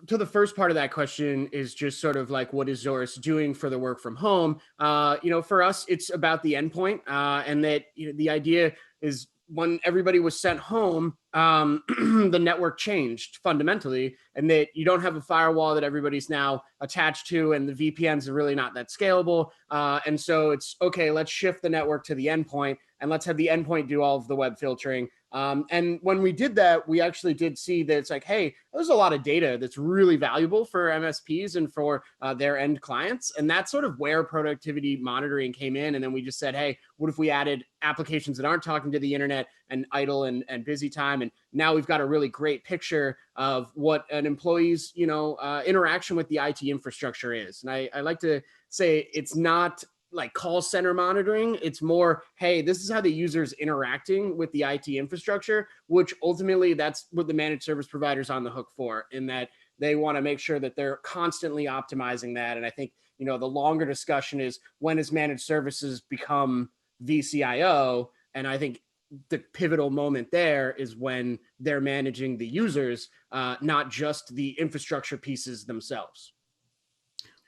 to the first part of that question is just sort of like, what is Zorus doing for the work from home? For us, it's about the endpoint, and that the idea is when everybody was sent home, the network changed fundamentally, and that you don't have a firewall that everybody's now attached to, and the VPNs are really not that scalable. And so it's okay, let's shift the network to the endpoint, and let's have the endpoint do all of the web filtering. And when we did that, we actually did see that it's like, hey, there's a lot of data that's really valuable for MSPs and for their end clients. And that's sort of where productivity monitoring came in. And then we just said, hey, what if we added applications that aren't talking to the internet and idle and busy time? And now we've got a really great picture of what an employee's, interaction with the IT infrastructure is. And I like to say it's not like call center monitoring. It's more, hey, this is how the user's interacting with the IT infrastructure, which ultimately that's what the managed service provider's on the hook for, in that they want to make sure that they're constantly optimizing that. And I think, the longer discussion is, when has managed services become VCIO? And I think the pivotal moment there is when they're managing the users, not just the infrastructure pieces themselves.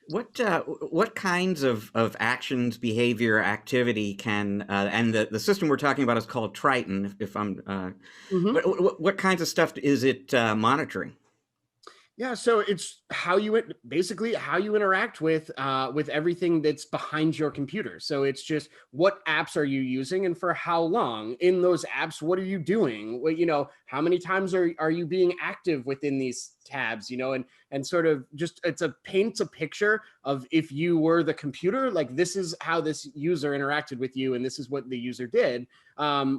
What kinds of actions, behavior, activity can and the system we're talking about is called Triton. If I'm what kinds of stuff is it monitoring? Yeah, so it's how you interact with everything that's behind your computer. So it's just, what apps are you using and for how long? In those apps, what are you doing? Well, how many times are you being active within these tabs? And sort of just paints a picture of, if you were the computer, like, this is how this user interacted with you, and this is what the user did.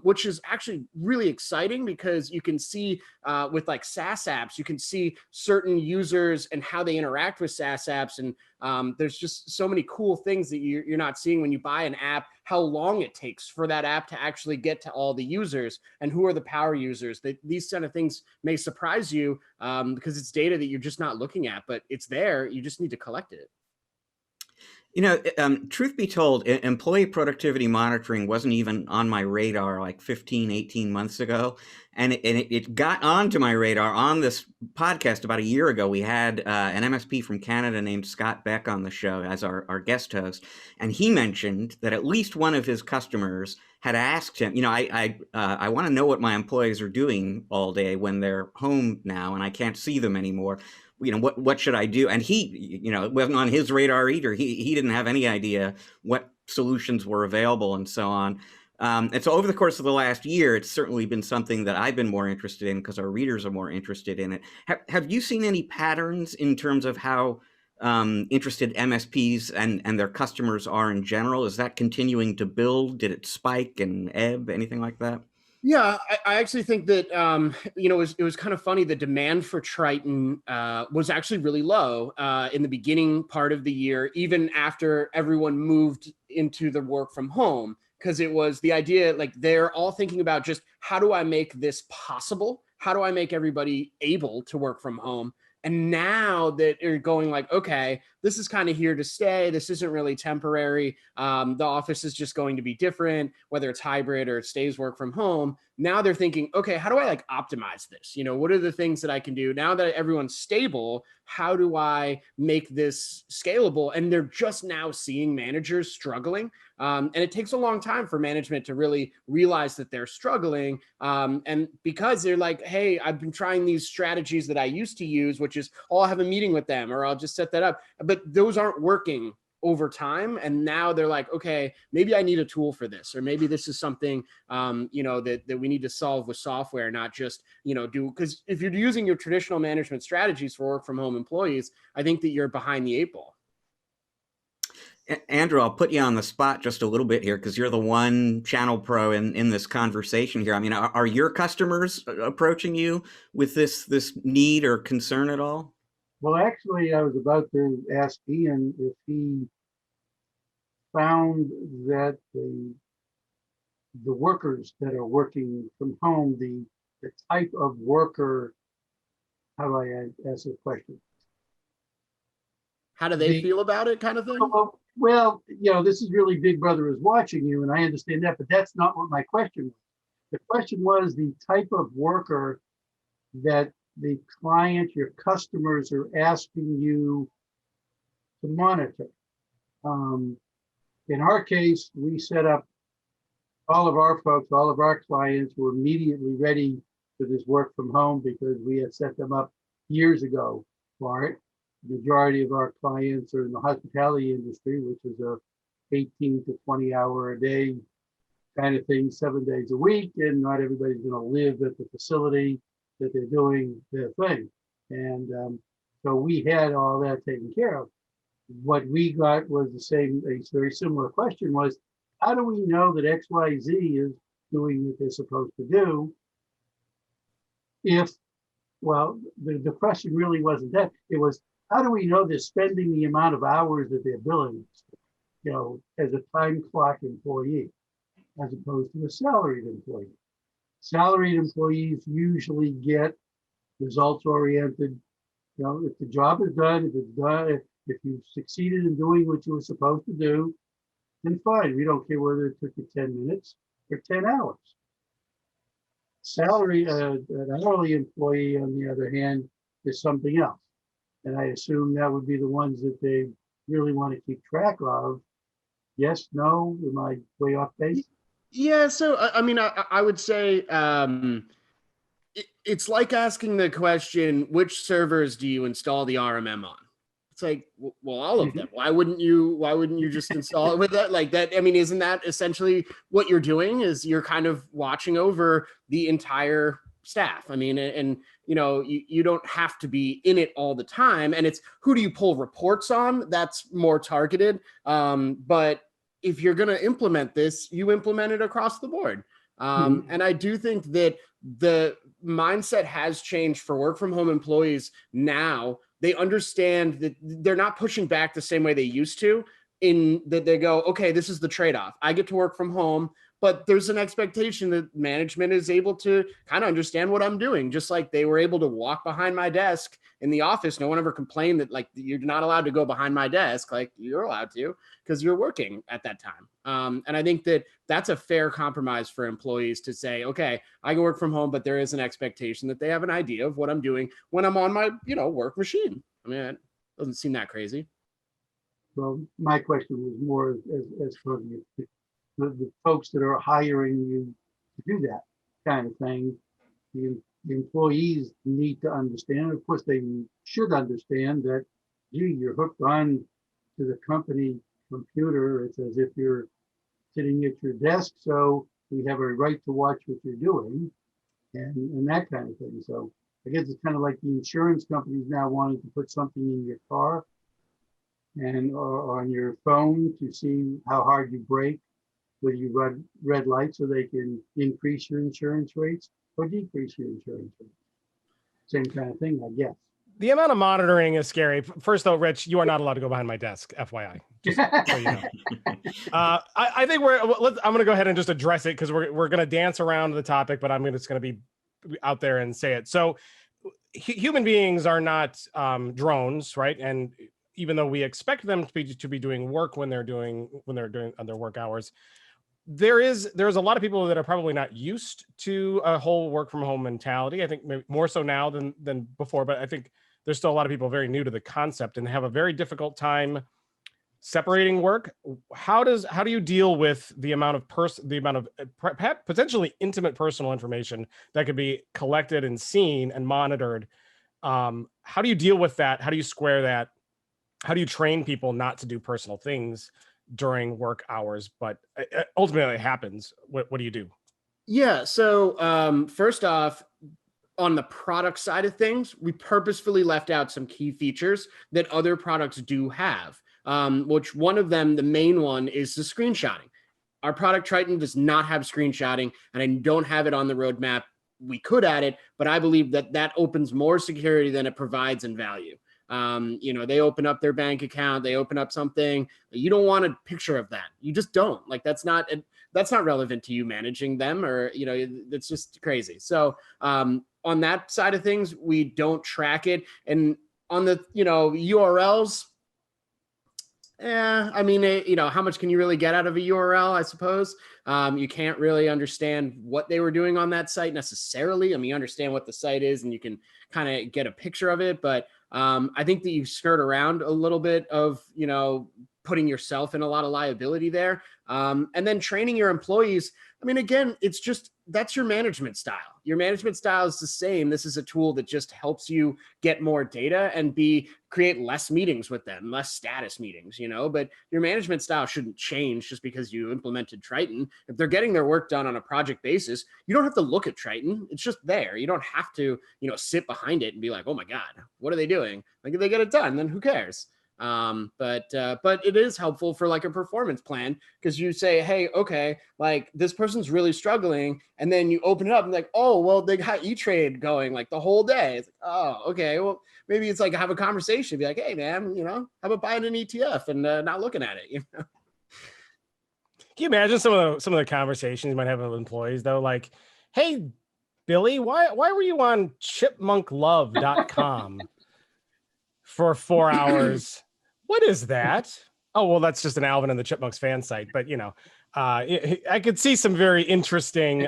Which is actually really exciting, because you can see with like SaaS apps, you can see certain users and how they interact with SaaS apps. And there's just so many cool things that you're not seeing when you buy an app, how long it takes for that app to actually get to all the users, and who are the power users. These kind of things may surprise you because it's data that you're just not looking at, but it's there. You just need to collect it. Truth be told, employee productivity monitoring wasn't even on my radar like 15, 18 months ago. And it got onto my radar on this podcast about a year ago. We had an MSP from Canada named Scott Beck on the show as our guest host. And he mentioned that at least one of his customers had asked him, I want to know what my employees are doing all day when they're home now and I can't see them anymore. What should I do? And he, it wasn't on his radar either. He didn't have any idea what solutions were available and so on. And so over the course of the last year, it's certainly been something that I've been more interested in because our readers are more interested in it. Have you seen any patterns in terms of how interested MSPs and their customers are in general? Is that continuing to build? Did it spike and ebb, anything like that? Yeah, I actually think that, it was kind of funny. The demand for Triton was actually really low in the beginning part of the year, even after everyone moved into the work from home, because it was the idea, like, they're all thinking about just, how do I make this possible? How do I make everybody able to work from home? And now that they're going like, okay, this is kind of here to stay. This isn't really temporary. The office is just going to be different, whether it's hybrid or it stays work from home. Now they're thinking, okay, how do I like optimize this? What are the things that I can do now that everyone's stable? How do I make this scalable? And they're just now seeing managers struggling. And it takes a long time for management to really realize that they're struggling. And because they're like, hey, I've been trying these strategies that I used to use, which is, oh, I'll have a meeting with them or I'll just set that up. But those aren't working over time. And now they're like, okay, maybe I need a tool for this, or maybe this is something, that we need to solve with software, not just, because if you're using your traditional management strategies for work from home employees, I think that you're behind the eight ball. Andrew, I'll put you on the spot just a little bit here because you're the one channel pro in this conversation here. I mean, are your customers approaching you with this need or concern at all? Well, actually, I was about to ask Ian if he found that the workers that are working from home, the type of worker, how do I ask this question? How do they feel about it, kind of thing? Well, this is really Big Brother is watching you, and I understand that, but that's not what my question was. The question was the type of worker that the client, your customers, are asking you to monitor. In our case, we set up all of our folks, all of our clients were immediately ready for this work from home because we had set them up years ago for it. The majority of our clients are in the hospitality industry, which is a 18 to 20 hour a day kind of thing, 7 days a week, and not everybody's going to live at the facility that they're doing their thing. And so we had all that taken care of. What we got was a very similar question was, how do we know that XYZ is doing what they're supposed to do? The question really wasn't that. It was, how do we know they're spending the amount of hours that they're billing, as a time clock employee, as opposed to a salaried employee? Salaried employees usually get results oriented. If the job is done, if it's done, if you succeeded in doing what you were supposed to do, then fine. We don't care whether it took you 10 minutes or 10 hours. An hourly employee, on the other hand, is something else. And I assume that would be the ones that they really want to keep track of. Yes, no, am I way off base? Yeah, so I would say it's like asking the question, which servers do you install the RMM on? It's like, well, all of them. Why wouldn't you just install it with that? Like that, isn't that essentially what you're doing? Is you're kind of watching over the entire staff. You don't have to be in it all the time. And it's, who do you pull reports on? That's more targeted. But if you're going to implement this, you implement it across the board. And I do think that the mindset has changed for work from home employees now. They understand that they're not pushing back the same way they used to, in that they go, okay, this is the trade-off. I get to work from home, but there's an expectation that management is able to kind of understand what I'm doing. Just like they were able to walk behind my desk in the office. No one ever complained that like, you're not allowed to go behind my desk. Like, you're allowed to, because you're working at that time. And I think that that's a fair compromise for employees to say, okay, I can work from home, but there is an expectation that they have an idea of what I'm doing when I'm on my, work machine. It doesn't seem that crazy. Well, my question was more as for the folks that are hiring you to do that kind of thing. The employees need to understand. Of course, they should understand that, you're hooked on to the company computer. It's as if you're sitting at your desk. So we have a right to watch what you're doing and that kind of thing. So I guess it's kind of like the insurance companies now wanting to put something in your car or on your phone to see how hard you brake, whether you run red lights, so they can increase your insurance rates or decrease your insurance rates. Same kind of thing, I guess. The amount of monitoring is scary. First, though, Rich, you are not allowed to go behind my desk, FYI. Just so you know. I think I'm going to go ahead and just address it, because we're going to dance around the topic, but I'm just going to be out there and say it. So human beings are not drones, right? And even though we expect them to be doing work when they're doing on their work hours, there's a lot of people that are probably not used to a whole work from home mentality. I think maybe more so now than before, but I think there's still a lot of people very new to the concept and have a very difficult time separating work. How do you deal with the amount of potentially intimate personal information that could be collected and seen and monitored? How do you deal with that? How do you square that? How do you train people not to do personal things during work hours, but ultimately it happens? What do you do? Yeah. So first off, on the product side of things, we purposefully left out some key features that other products do have, which one of them, the main one, is the screenshotting. Our product Triton does not have screenshotting, and I don't have it on the roadmap. We could add it, but I believe that opens more security than it provides in value. They open up their bank account, they open up something. You don't want a picture of that. You just don't. Like that's not relevant to you managing them, or that's just crazy. So on that side of things, we don't track it. And on the URLs, how much can you really get out of a URL? I suppose you can't really understand what they were doing on that site necessarily. I mean, you understand what the site is, and you can kind of get a picture of it. But I think that you skirt around a little bit of putting yourself in a lot of liability there, and then training your employees. I mean, again, it's just that's your management style. Your management style is the same. This is a tool that just helps you get more data and create less meetings with them, less status meetings, but your management style shouldn't change just because you implemented Triton. If they're getting their work done on a project basis, you don't have to look at Triton. It's just there. You don't have to, sit behind it and be like, oh my God, what are they doing? Like if they get it done, then who cares? But it is helpful for like a performance plan, because you say, hey, okay, like this person's really struggling, and then you open it up and like, oh, well, they got E-Trade going like the whole day. It's like, oh, okay, well, maybe it's like have a conversation, be like, hey man, how about buying an ETF and not looking at it? Can you imagine some of the conversations you might have with employees though? Like, hey, Billy, why were you on chipmunklove.com for 4 hours? What is that? Oh, well, that's just an Alvin and the Chipmunks fan site. But, I could see some very interesting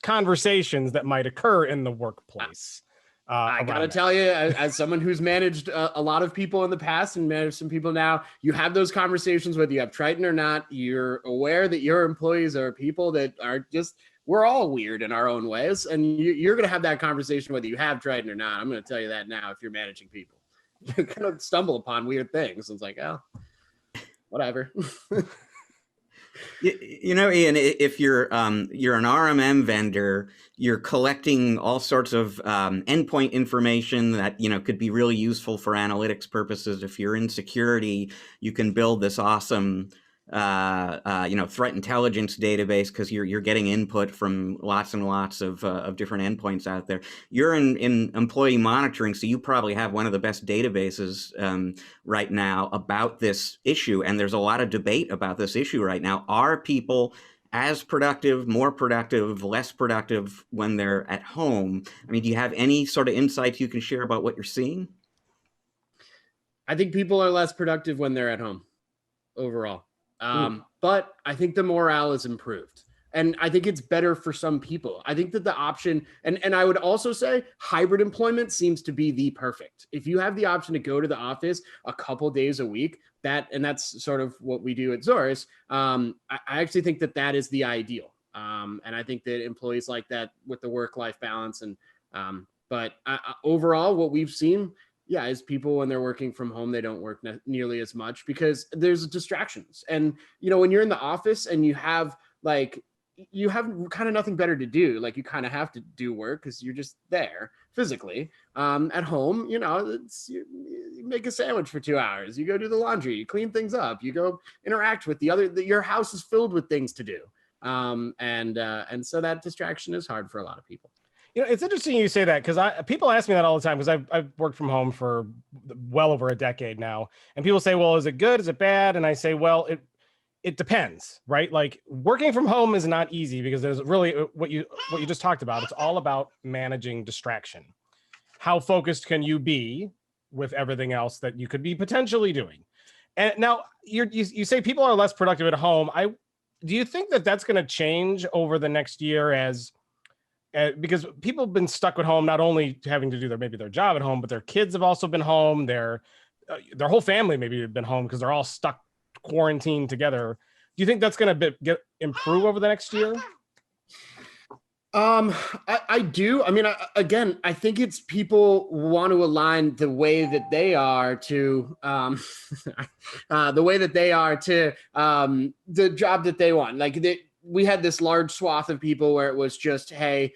conversations that might occur in the workplace. I got to tell you, as someone who's managed a lot of people in the past and managed some people now, you have those conversations whether you have Triton or not. You're aware that your employees are people that are we're all weird in our own ways. And you're going to have that conversation whether you have Triton or not. I'm going to tell you that now if you're managing people. You kind of stumble upon weird things. It's like, oh, whatever. Ian, if you're an RMM vendor, you're collecting all sorts of endpoint information that could be really useful for analytics purposes. If you're in security, you can build this awesome threat intelligence database because you're getting input from lots and lots of different endpoints out there. You're in employee monitoring, so you probably have one of the best databases right now about this issue, and there's a lot of debate about this issue right now. Are people as productive, more productive, less productive when they're at home? I mean, do you have any sort of insights you can share about what you're seeing? I think people are less productive when they're at home overall. But I think the morale is improved, and I think it's better for some people. I think that the option, and I would also say hybrid employment seems to be the perfect. If you have the option to go to the office a couple days a week, that's sort of what we do at Zorus. I actually think that is the ideal. And I think that employees like that with the work-life balance. And but overall, what we've seen, is people when they're working from home, they don't work nearly as much because there's distractions. And, when you're in the office and you have kind of nothing better to do, like you kind of have to do work because you're just there physically. At home, you make a sandwich for 2 hours, you go do the laundry, you clean things up, you go interact with your house is filled with things to do. And so that distraction is hard for a lot of people. It's interesting you say that because people ask me that all the time because I've worked from home for well over a decade now, and people say, well, is it good? Is it bad? And I say, well, it depends, right? Like working from home is not easy because there's really what you just talked about. It's all about managing distraction. How focused can you be with everything else that you could be potentially doing? And now you say people are less productive at home. Do you think that that's going to change over the next year because people have been stuck at home, not only having to do their job at home, but their kids have also been home. Their whole family maybe have been home because they're all stuck quarantined together. Do you think that's going to improve over the next year? I do. I mean, again, I think it's people want to align the way that they are to the job that they want. Like we had this large swath of people where it was just, hey,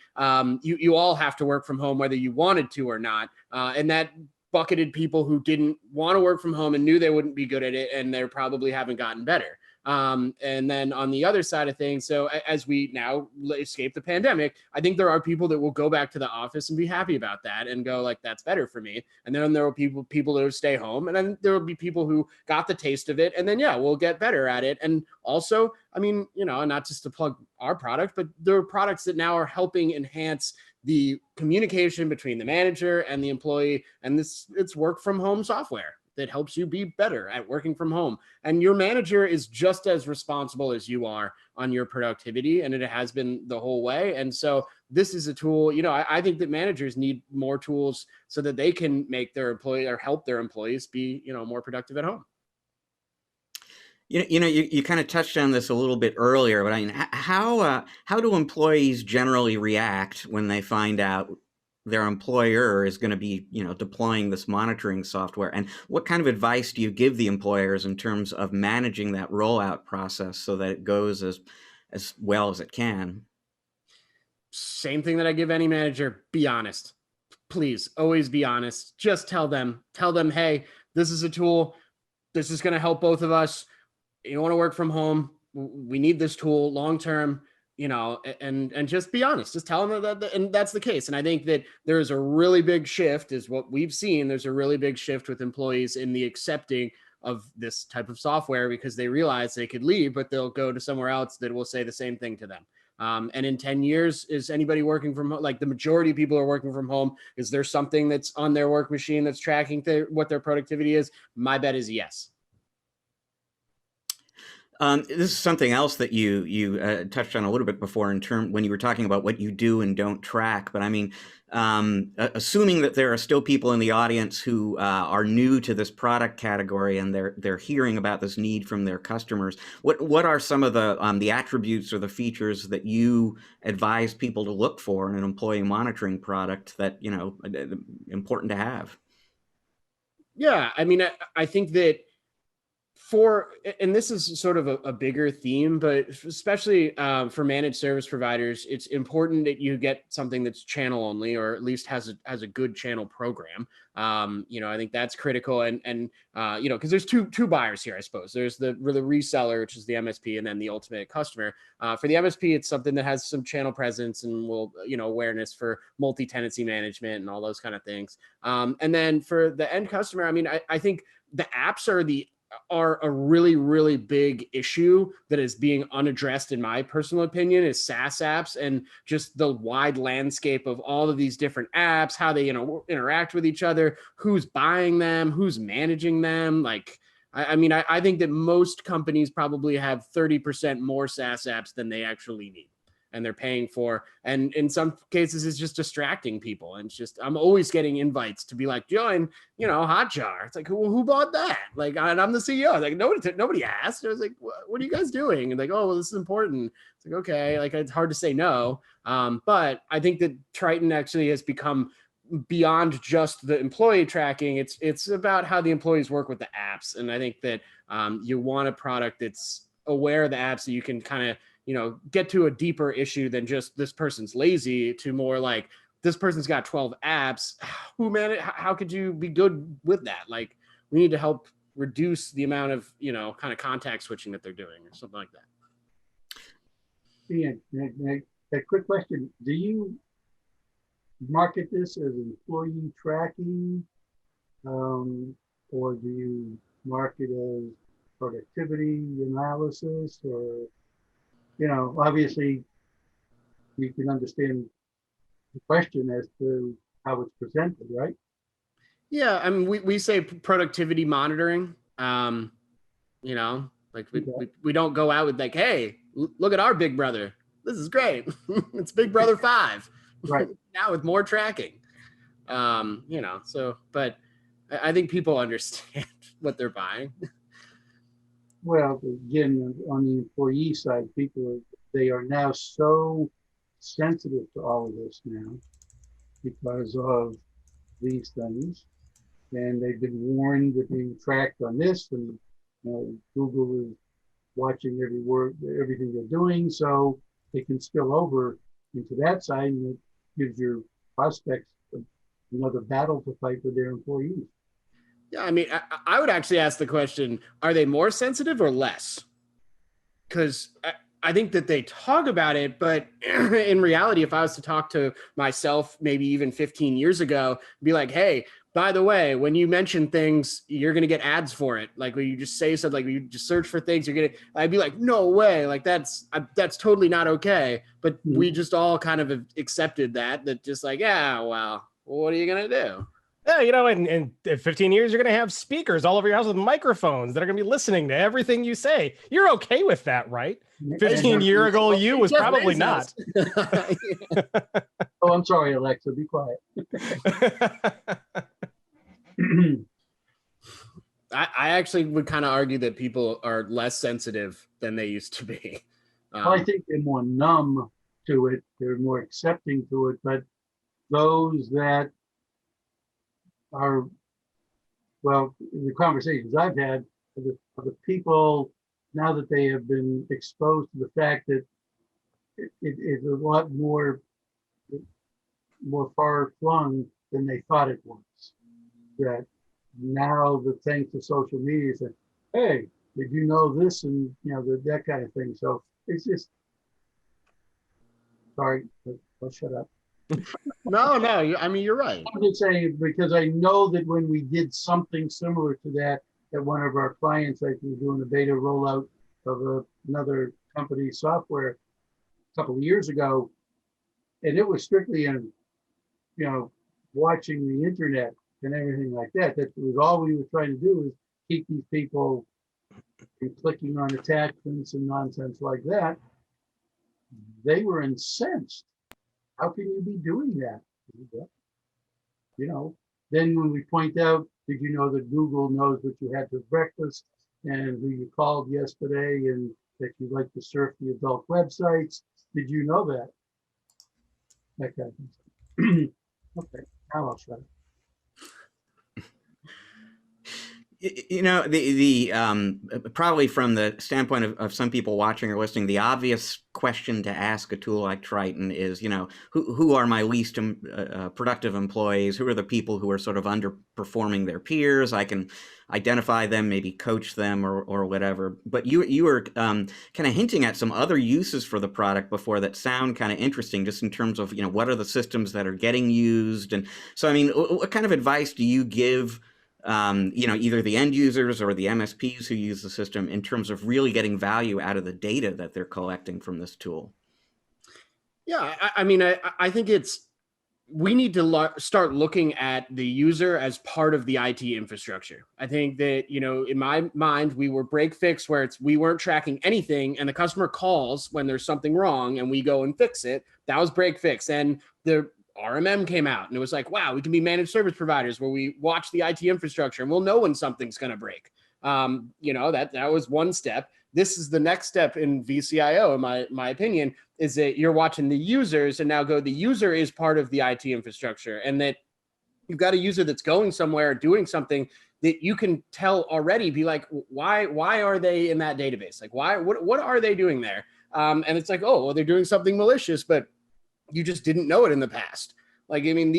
you all have to work from home whether you wanted to or not. And that bucketed people who didn't want to work from home and knew they wouldn't be good at it, and they probably haven't gotten better. And then on the other side of things, so as we now escape the pandemic, I think there are people that will go back to the office and be happy about that and go like, that's better for me. And then there will be people that will stay home, and then there will be people who got the taste of it, and then yeah, we'll get better at it. And also, I mean, you know, not just to plug our product, but there are products that now are helping enhance the communication between the manager and the employee, and it's work from home software that helps you be better at working from home. And your manager is just as responsible as you are on your productivity, and it has been the whole way. And so this is a tool, you know, I think that managers need more tools so that they can make their employee or help their employees be, you know, more productive at home. You kind of touched on this a little bit earlier, but I mean, how do employees generally react when they find out their employer is going to be, you know, deploying this monitoring software? And what kind of advice do you give the employers in terms of managing that rollout process so that it goes as well as it can? Same thing that I give any manager: be honest. Please always be honest. Just tell them, hey, this is a tool. This is going to help both of us. You want to work from home. We need this tool long term, you know, and just be honest. Just tell them that, and that's the case. And I think that there is a really big shift, is what we've seen. There's a really big shift with employees in the accepting of this type of software, because they realize they could leave, but they'll go to somewhere else that will say the same thing to them. And in 10 years, is anybody working from home? Like the majority of people are working from home. Is there something that's on their work machine that's tracking what their productivity is? My bet is yes. This is something else that you touched on a little bit before when you were talking about what you do and don't track. But I mean, assuming that there are still people in the audience who are new to this product category and they're hearing about this need from their customers, what are some of the attributes or the features that you advise people to look for in an employee monitoring product that, you know, important to have? Yeah, I mean, I think that and this is sort of a bigger theme, but especially for managed service providers, it's important that you get something that's channel only, or at least has a good channel program. You know, I think that's critical, and you know, because there's two buyers here, I suppose. There's the reseller, which is the MSP, and then the ultimate customer. For the MSP, it's something that has some channel presence and will, you know, awareness for multi-tenancy management and all those kind of things. And then for the end customer, I mean, I think the apps are a really, really big issue that is being unaddressed, in my personal opinion, is SaaS apps, and just the wide landscape of all of these different apps, how they, you know, interact with each other, who's buying them, who's managing them. Like, I mean, I think that most companies probably have 30% more SaaS apps than they actually need, and they're paying for. And in some cases, it's just distracting people. And it's just, I'm always getting invites to be like, join, you know, Hotjar. It's like, who bought that? Like, and I'm the CEO. I was like, nobody asked. I was like, what are you guys doing? And like, oh, well, this is important. It's like, okay, like, it's hard to say no. But I think that Triton actually has become beyond just the employee tracking. It's about how the employees work with the apps. And I think that you want a product that's aware of the apps, so you can kind of, you know, get to a deeper issue than just this person's lazy, to more like, this person's got 12 apps. How could you be good with that? Like, we need to help reduce the amount of, you know, kind of contact switching that they're doing, or something like that. Ian, a quick question. Do you market this as employee tracking, or do you market as productivity analysis? Or, you know, obviously you can understand the question as to how it's presented, right? Yeah, I mean, we say productivity monitoring. You know, like we don't go out with like, hey, look at our big brother. This is great. It's Big Brother 5. Right. Now with more tracking. You know, so, but I think people understand what they're buying. Well, again, on the employee side, they are now so sensitive to all of this now because of these things, and they've been warned they're being tracked on this, and you know, Google is watching everything they're doing, so they can spill over into that side, and it gives your prospects another battle to fight with their employees. Yeah, I mean, I would actually ask the question, are they more sensitive or less? because I think that they talk about it, but in reality, if I was to talk to myself, maybe even 15 years ago, be like, hey, by the way, when you mention things, you're going to get ads for it. Like when you just say something, like when you just search for things, I'd be like, no way. Like that's totally not okay. But we just all kind of accepted that just like, yeah, well, what are you going to do? Yeah, you know, in 15 years, you're going to have speakers all over your house with microphones that are going to be listening to everything you say. You're okay with that, right? 15-year-ago you was probably not. Oh, I'm sorry, Alexa, be quiet. I actually would kind of argue that people are less sensitive than they used to be. Well, I think they're more numb to it. They're more accepting to it. But those that are, well, the conversations I've had are the people, now that they have been exposed to the fact that it's a lot more far flung than they thought it was. That now, the thanks to social media, say, hey, did you know this, and that kind of thing. So it's just, sorry, I'll shut up. No, I mean, you're right. I'm just saying, because I know that when we did something similar to that, at one of our clients, like we were doing a beta rollout of another company's software a couple of years ago, and it was strictly in, watching the internet and everything like that. That was all we were trying to do, is keep these people from clicking on attachments and nonsense like that. They were incensed. How can you be doing that? Then when we point out, did you know that Google knows what you had for breakfast and who you called yesterday, and that you like to surf the adult websites? Did you know that? That kind of thing. Okay, now I'll shut up. Probably from the standpoint of some people watching or listening, the obvious question to ask a tool like Triton is, who are my least productive employees? Who are the people who are sort of underperforming their peers? I can identify them, maybe coach them or whatever. But you were kind of hinting at some other uses for the product before that sound kind of interesting, just in terms of, what are the systems that are getting used? And so, I mean, what kind of advice do you give either the end users or the MSPs who use the system in terms of really getting value out of the data that they're collecting from this tool? Yeah, I think we need to start looking at the user as part of the IT infrastructure. I think that, in my mind, we were break fix where we weren't tracking anything, and the customer calls when there's something wrong and we go and fix it. That was break fix. And the RMM came out and it was like, wow, we can be managed service providers where we watch the IT infrastructure and we'll know when something's going to break. That was one step. This is the next step in VCIO, in my opinion, is that you're watching the users and now the user is part of the IT infrastructure, and that you've got a user that's going somewhere, doing something that you can tell already, be like, why are they in that database? Like, what are they doing there? And it's like, oh, well, they're doing something malicious, but you just didn't know it in the past. Like, I mean,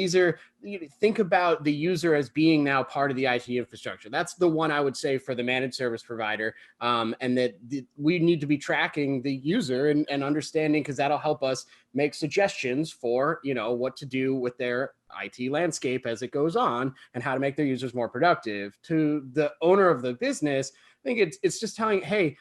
think about the user as being now part of the IT infrastructure. That's the one I would say for the managed service provider. And that we need to be tracking the user and understanding, because that'll help us make suggestions for, what to do with their IT landscape as it goes on and how to make their users more productive. To the owner of the business, I think it's just telling, hey,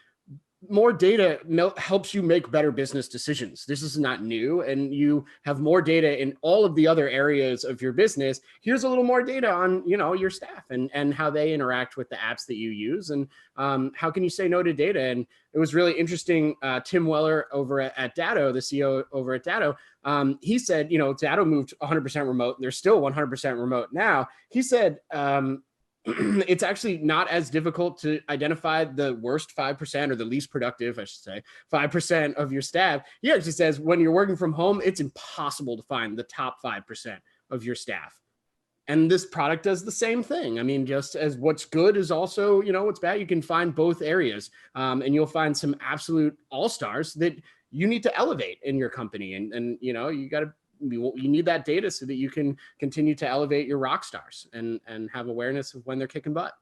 more data helps you make better business decisions. This is not new, and you have more data in all of the other areas of your business. Here's a little more data on, your staff and how they interact with the apps that you use, and how can you say no to data? And it was really interesting. Tim Weller over at Datto, the CEO over at Datto, he said, Datto moved 100% remote, and they're still 100% remote now. He said, it's actually not as difficult to identify the worst 5% or the least productive, I should say, 5% of your staff. He actually says when you're working from home, it's impossible to find the top 5% of your staff. And this product does the same thing. I mean, just as what's good is also, what's bad, you can find both areas. And you'll find some absolute all-stars that you need to elevate in your company. And you need that data so that you can continue to elevate your rock stars and have awareness of when they're kicking butt.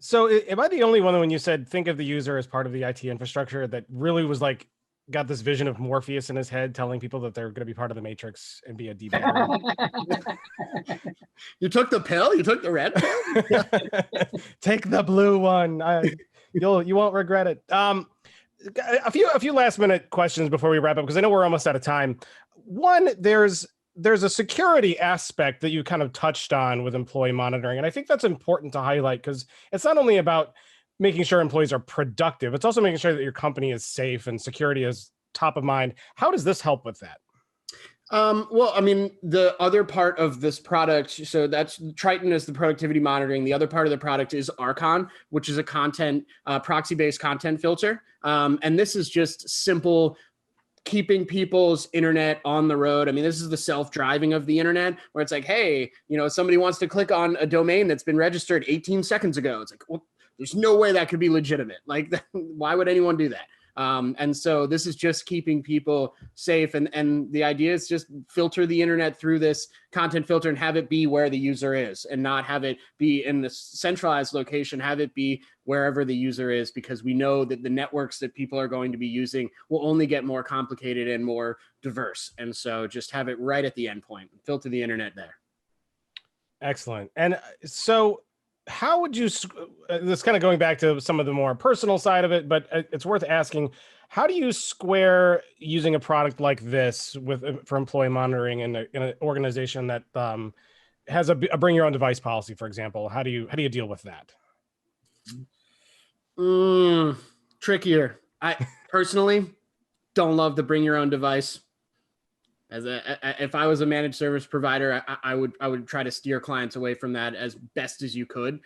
So am I the only one when you said think of the user as part of the IT infrastructure that really was like got this vision of Morpheus in his head telling people that they're going to be part of the Matrix and be a debugger? You took the pill? You took the red pill? Take the blue one. You won't regret it. A few last minute questions before we wrap up, because I know we're almost out of time. One, there's a security aspect that you kind of touched on with employee monitoring. And I think that's important to highlight, because it's not only about making sure employees are productive, it's also making sure that your company is safe and security is top of mind. How does this help with that? Well, I mean, the other part of this product, so that's Triton is the productivity monitoring. The other part of the product is Archon, which is a content proxy-based content filter. And this is just simple keeping people's internet on the road. I mean, this is the self-driving of the internet, where it's like, hey, somebody wants to click on a domain that's been registered 18 seconds ago. It's like, well, there's no way that could be legitimate. Like, why would anyone do that? And so this is just keeping people safe. And the idea is just filter the internet through this content filter and have it be where the user is, and not have it be in the centralized location, have it be wherever the user is, because we know that the networks that people are going to be using will only get more complicated and more diverse. And so just have it right at the endpoint, filter the internet there. Excellent. And so how would you, this kind of going back to some of the more personal side of it, but it's worth asking, how do you square using a product like this for employee monitoring in an organization that has a bring your own device policy, for example? How do you deal with that? Trickier. I personally don't love the bring your own device. If I was a managed service provider, I would try to steer clients away from that as best as you could,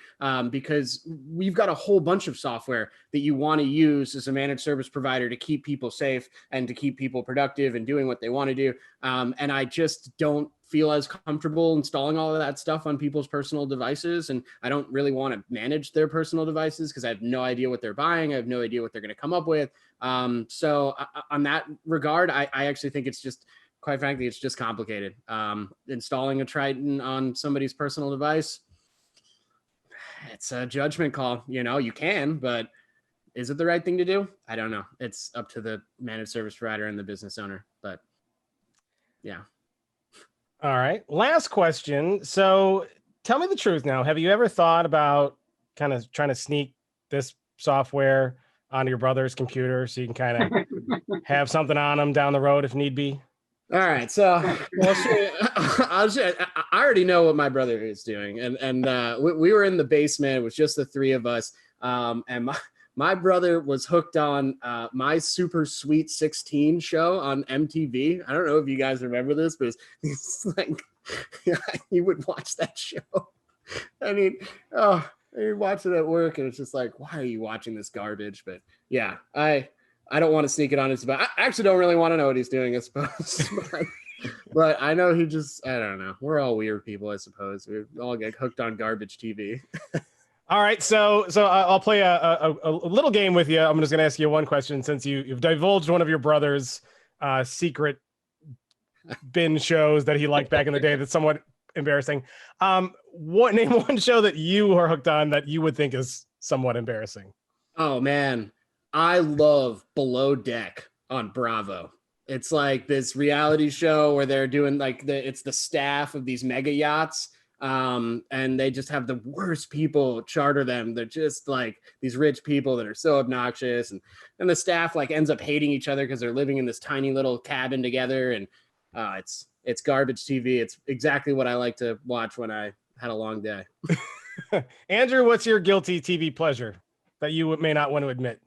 because we've got a whole bunch of software that you want to use as a managed service provider to keep people safe and to keep people productive and doing what they want to do. And I just don't feel as comfortable installing all of that stuff on people's personal devices. And I don't really want to manage their personal devices because I have no idea what they're buying. I have no idea what they're going to come up with. So on that regard, I actually think it's just, quite frankly, it's just complicated. Installing a Triton on somebody's personal device, it's a judgment call. You can, but is it the right thing to do? I don't know. It's up to the managed service provider and the business owner, but yeah. All right. Last question. So tell me the truth now. Have you ever thought about kind of trying to sneak this software onto your brother's computer so you can kind of have something on him down the road if need be? All right, so I already know what my brother is doing, and we were in the basement. It was just the three of us, and my brother was hooked on My Super Sweet 16 show on MTV. I don't know if you guys remember this, but it's like he would watch that show. I mean, he watched it at work, and it's just like, why are you watching this garbage? But yeah, I don't want to sneak it on his device. I actually don't really want to know what he's doing, I suppose. But I know I don't know. We're all weird people, I suppose. We all get hooked on garbage TV. All right. So I'll play a little game with you. I'm just going to ask you one question, since you've divulged one of your brother's secret bin shows that he liked back in the day that's somewhat embarrassing. Name one show that you are hooked on that you would think is somewhat embarrassing. Oh, man. I love Below Deck on Bravo. It's like this reality show where they're doing it's the staff of these mega yachts. And they just have the worst people charter them. They're just like these rich people that are so obnoxious. And the staff ends up hating each other because they're living in this tiny little cabin together. And it's garbage TV. It's exactly what I like to watch when I had a long day. Andrew, what's your guilty TV pleasure that you may not want to admit?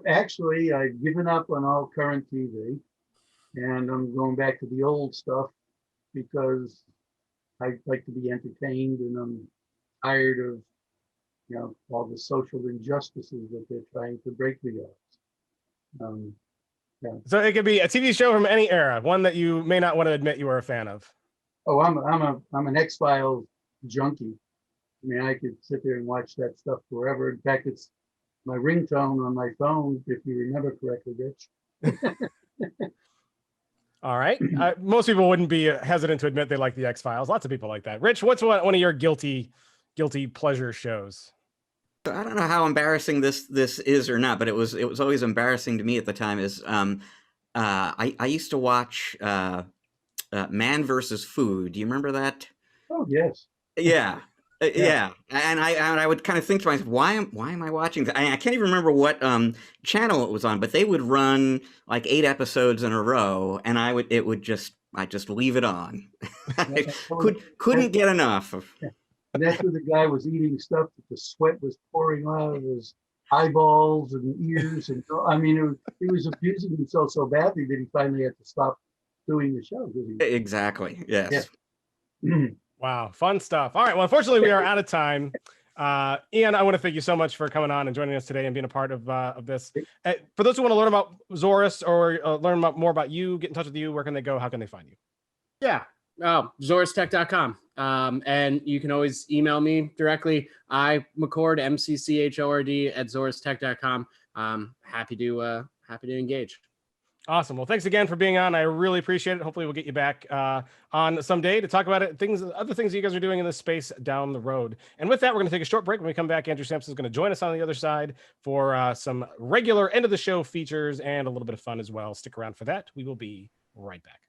Actually, I've given up on all current TV, and I'm going back to the old stuff because I like to be entertained, and I'm tired of, all the social injustices that they're trying to break the odds. Yeah. So it could be a TV show from any era, one that you may not want to admit you were a fan of. Oh, I'm an X-Files junkie. I mean, I could sit there and watch that stuff forever. In fact, it's my ringtone on my phone, if you remember correctly, Rich. All right. Most people wouldn't be hesitant to admit they like the X-Files. Lots of people like that. Rich, what's one of your guilty guilty pleasure shows? So I don't know how embarrassing this is or not, but it was always embarrassing to me at the time. I used to watch Man versus Food. Do you remember that? Oh, yes. Yeah. Yeah, and I would kind of think to myself, why am I watching that? I can't even remember what channel it was on, but they would run like 8 episodes in a row, and I just leave it on. I couldn't get enough of. And that's where the guy was eating stuff that the sweat was pouring out of his eyeballs and ears, and I mean, he was abusing himself so badly that he finally had to stop doing the show. Exactly. Yes. Yeah. Wow, fun stuff. All right, well, unfortunately, we are out of time. Ian, I want to thank you so much for coming on and joining us today and being a part of this. For those who want to learn about Zorus or learn more about you, get in touch with you, where can they go? How can they find you? Yeah. ZorusTech.com. And you can always email me directly. McChord, MCCHORD at ZorusTech.com. Happy to engage. Awesome. Well, thanks again for being on. I really appreciate it. Hopefully we'll get you back on someday to talk about other things that you guys are doing in this space down the road. And with that, we're going to take a short break. When we come back, Andrew Sampson is going to join us on the other side for some regular end of the show features and a little bit of fun as well. Stick around for that. We will be right back.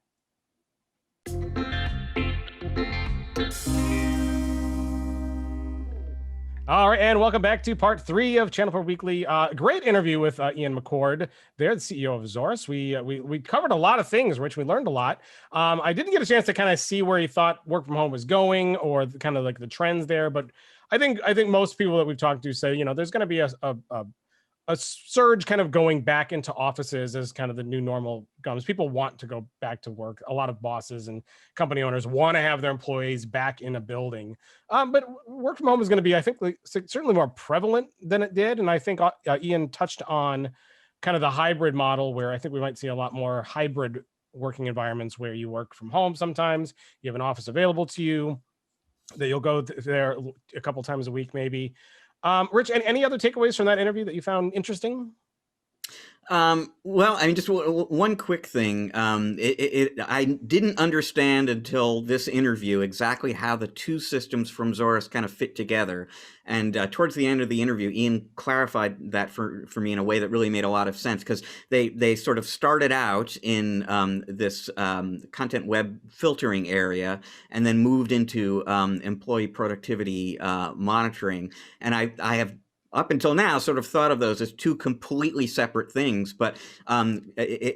All right, and welcome back to part 3 of ChannelPro Weekly. Great interview with Ian McChord. They're the CEO of Zorus. We covered a lot of things, Rich. We learned a lot. I didn't get a chance to kind of see where he thought work from home was going or kind of like the trends there, but I think most people that we've talked to say, there's going to be a surge kind of going back into offices as kind of the new normal comes. People want to go back to work. A lot of bosses and company owners want to have their employees back in a building. But work from home is going to be, I think, certainly more prevalent than it did. And I think Ian touched on kind of the hybrid model where I think we might see a lot more hybrid working environments where you work from home sometimes. You have an office available to you that you'll go there a couple times a week maybe. Rich, any other takeaways from that interview that you found interesting? Well, I mean, just one quick thing. I didn't understand until this interview exactly how the two systems from Zorus kind of fit together. And towards the end of the interview, Ian clarified that for me in a way that really made a lot of sense, because they sort of started out in this content web filtering area and then moved into employee productivity monitoring. And I have up until now sort of thought of those as two completely separate things, but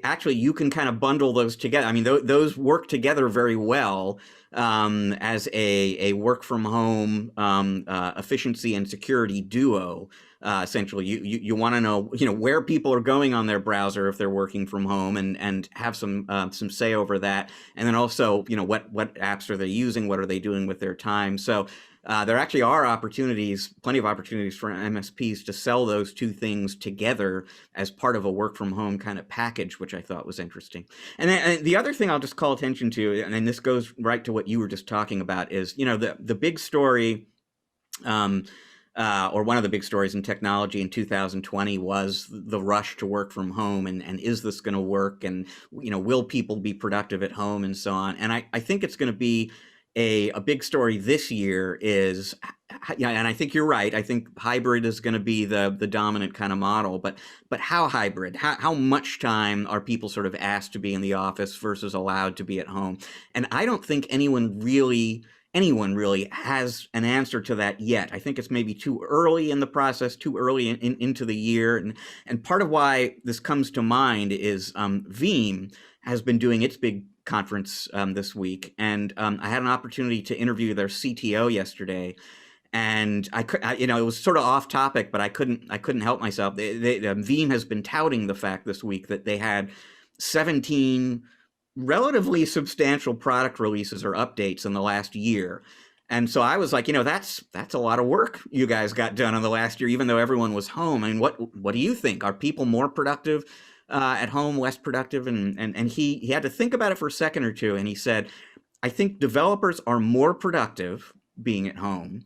actually you can kind of bundle those together. I mean, those work together very well as a work from home efficiency and security duo. Essentially, you want to know where people are going on their browser if they're working from home, and have some say over that, and then also what apps are they using, what are they doing with their time. So there actually are plenty of opportunities for MSPs to sell those two things together as part of a work from home kind of package, which I thought was interesting. And then the other thing I'll just call attention to, and this goes right to what you were just talking about, is the big story. Or one of the big stories in technology in 2020 was the rush to work from home, and is this going to work, and will people be productive at home, and so on. And I think it's going to be a big story this year is, and I think you're right. I think hybrid is going to be the dominant kind of model, but how hybrid? How much time are people sort of asked to be in the office versus allowed to be at home? And I don't think anyone really has an answer to that yet. I think it's maybe too early in the process, too early into the year. And part of why this comes to mind is Veeam has been doing its big conference this week. And I had an opportunity to interview their CTO yesterday. And it was sort of off topic, but I couldn't help myself. Veeam has been touting the fact this week that they had 17 relatively substantial product releases or updates in the last year. And so I was like, that's a lot of work you guys got done in the last year, even though everyone was home. I mean, what do you think? Are people more productive at home, less productive? And he had to think about it for a second or two. And he said, I think developers are more productive being at home,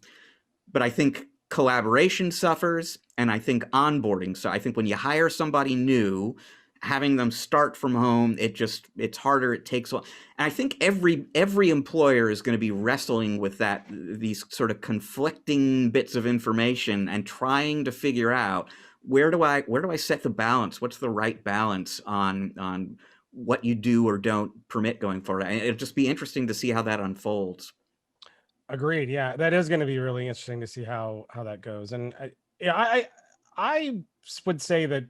but I think collaboration suffers, and I think onboarding. So I think when you hire somebody new, having them start from home, it's harder. It takes long. And I think every employer is going to be wrestling with these sort of conflicting bits of information and trying to figure out where do I set the balance? What's the right balance on what you do or don't permit going forward? And it'll just be interesting to see how that unfolds. Agreed. Yeah, that is going to be really interesting to see how that goes. And I would say that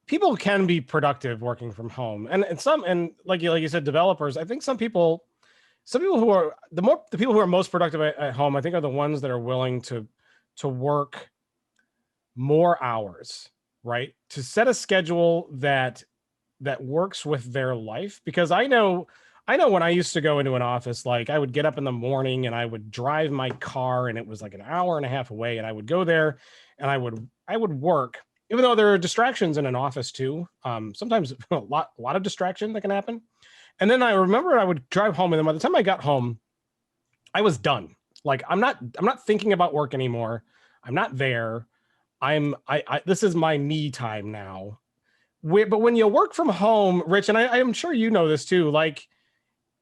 people can be productive working from home, and like you said, developers. I think some people who are the people who are most productive at home, I think, are the ones that are willing to work more hours, right? To set a schedule that works with their life. Because I know when I used to go into an office, like I would get up in the morning and I would drive my car, and it was like an hour and a half away, and I would go there and I would work, even though there are distractions in an office too. Sometimes a lot of distraction that can happen. And then I remember I would drive home, and then by the time I got home, I was done. Like I'm not thinking about work anymore. I'm not there. This is my me time now. But when you work from home, Rich, and I am sure you know this too, like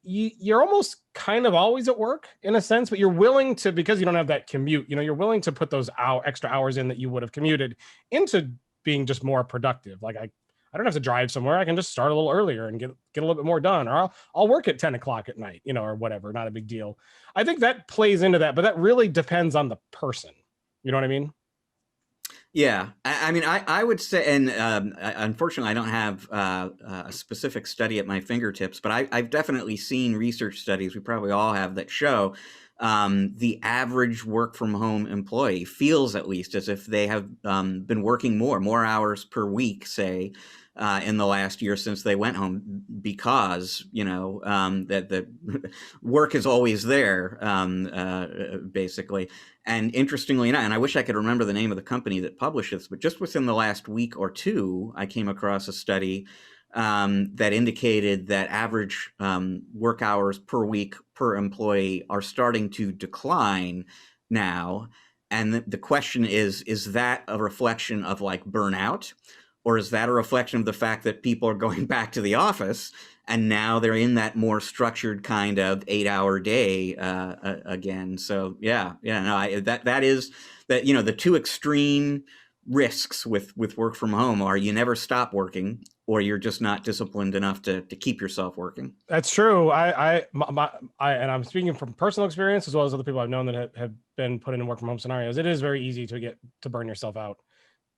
you're almost kind of always at work in a sense, but you're willing to, because you don't have that commute, you're willing to put those extra hours in that you would have commuted into being just more productive. Like I don't have to drive somewhere. I can just start a little earlier and get a little bit more done, or I'll work at 10 o'clock at night, or whatever. Not a big deal. I think that plays into that, but that really depends on the person. You know what I mean? Yeah, I mean, I would say, and unfortunately, I don't have a specific study at my fingertips, but I've definitely seen research studies, we probably all have, that show the average work from home employee feels, at least, as if they have been working more hours per week, say, in the last year since they went home, because that the work is always there, basically. And interestingly enough, and I wish I could remember the name of the company that published this, but just within the last week or two, I came across a study that indicated that average work hours per week per employee are starting to decline now. And the question is that a reflection of like burnout? Or is that a reflection of the fact that people are going back to the office and now they're in that more structured kind of 8-hour day again? So that is the two extreme risks with work from home are you never stop working, or you're just not disciplined enough to keep yourself working. That's true. And I'm speaking from personal experience as well as other people I've known that have been put into work from home scenarios. It is very easy to burn yourself out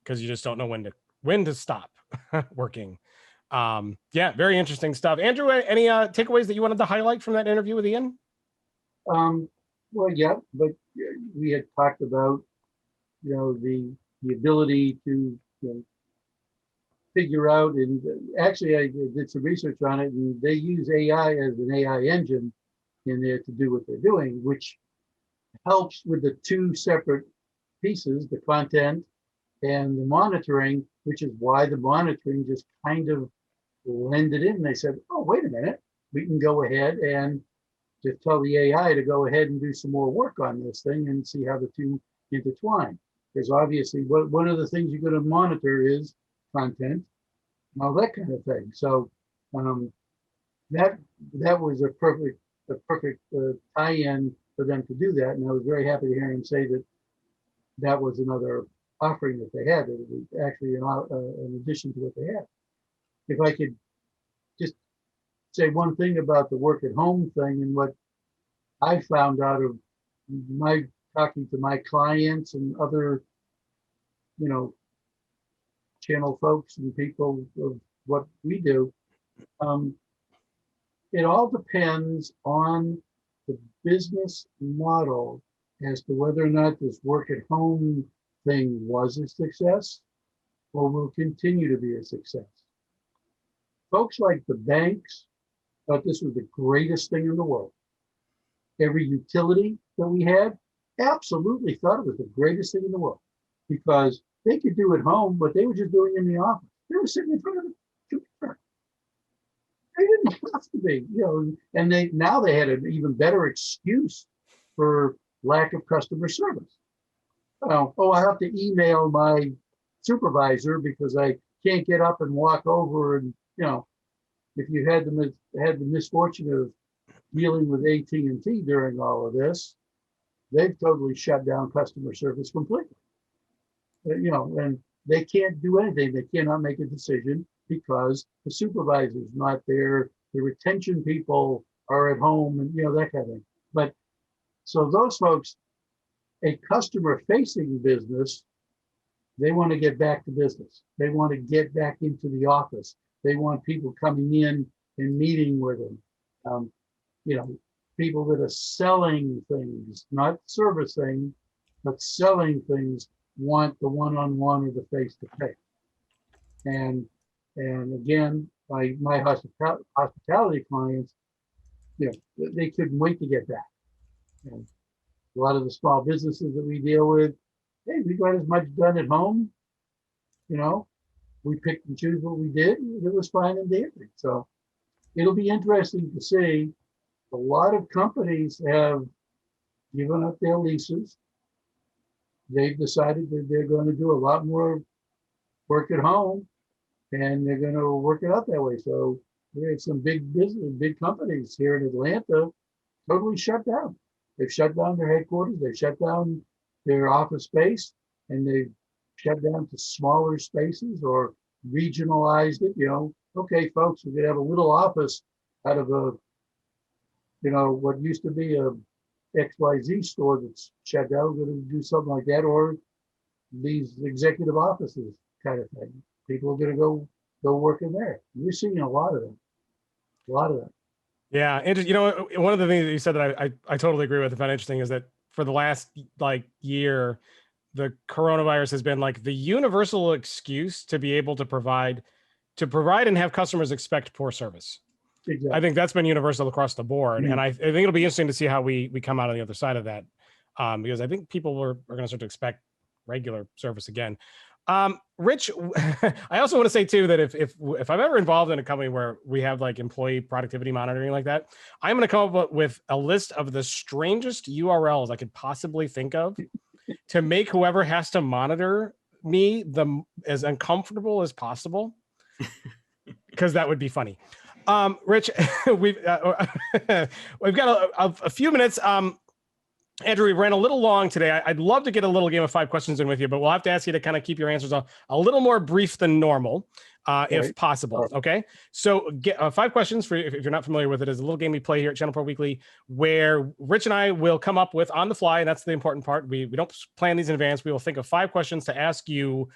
because you just don't know when to stop working. Very interesting stuff. Andrew, any takeaways that you wanted to highlight from that interview with Ian? Well, yeah, but we had talked about, the ability to figure out, and actually I did some research on it, and they use AI as an AI engine in there to do what they're doing, which helps with the two separate pieces, the content and the monitoring, which is why the monitoring just kind of blended in. They said, oh, wait a minute, we can go ahead and just tell the AI to go ahead and do some more work on this thing and see how the two intertwine. Because obviously one of the things you're going to monitor is content and all that kind of thing. So that was a perfect tie-in for them to do that. And I was very happy to hear him say that was another offering that they had. It was actually in addition to what they had. If I could just say one thing about the work at home thing, and what I found out of my talking to my clients and other, channel folks and people of what we do, it all depends on the business model as to whether or not this work at home thing was a success or will continue to be a success. Folks like the banks thought this was the greatest thing in the world. Every utility that we had absolutely thought it was the greatest thing in the world, because they could do at home what they were just doing in the office. They were sitting in front of the computer. They didn't have to be, and they had an even better excuse for lack of customer service. I have to email my supervisor because I can't get up and walk over, and if you had the misfortune of dealing with AT&T during all of this, they've totally shut down customer service completely. And they can't do anything. They cannot make a decision because the supervisor's not there. The retention people are at home, and that kind of thing. But so those folks, a customer-facing business, they want to get back to business. They want to get back into the office. They want people coming in and meeting with them. People that are selling things, not servicing, but selling things, want the one-on-one or the face-to-face. And again, my hospitality clients, they couldn't wait to get back. And a lot of the small businesses that we deal with, hey, we got as much done at home. We picked and choose what we did. It was fine and dandy. So it'll be interesting to see. A lot of companies have given up their leases. They've decided that they're going to do a lot more work at home, and they're going to work it out that way. So we have some big companies here in Atlanta totally shut down. They've shut down their headquarters. They've shut down their office space, and they've shut down to smaller spaces or regionalized it. Okay, folks, we're going to have a little office out of what used to be a XYZ store that's shut down. We're going to do something like that, or these executive offices kind of thing. People are going to go work in there. We're seeing a lot of them. Yeah, and one of the things that you said that I totally agree with, and found interesting, is that for the last year, the coronavirus has been like the universal excuse to be able to provide and have customers expect poor service. Exactly. I think that's been universal across the board. And I think it'll be interesting to see how we come out on the other side of that, because I think people are going to start to expect regular service again. Rich, I also want to say too that if I'm ever involved in a company where we have employee productivity monitoring like that, I'm going to come up with a list of the strangest URLs I could possibly think of to make whoever has to monitor me as uncomfortable as possible, because that would be funny. Rich, we've got a few minutes. Andrew, we ran a little long today. I'd love to get a little game of 5 questions in with you, but we'll have to ask you to kind of keep your answers a little more brief than normal, if possible. Right. Okay. So get 5 questions for if you're not familiar with it, is a little game we play here at ChannelPro Weekly, where Rich and I will come up with on the fly. And that's the important part. We don't plan these in advance. We will think of 5 questions to ask you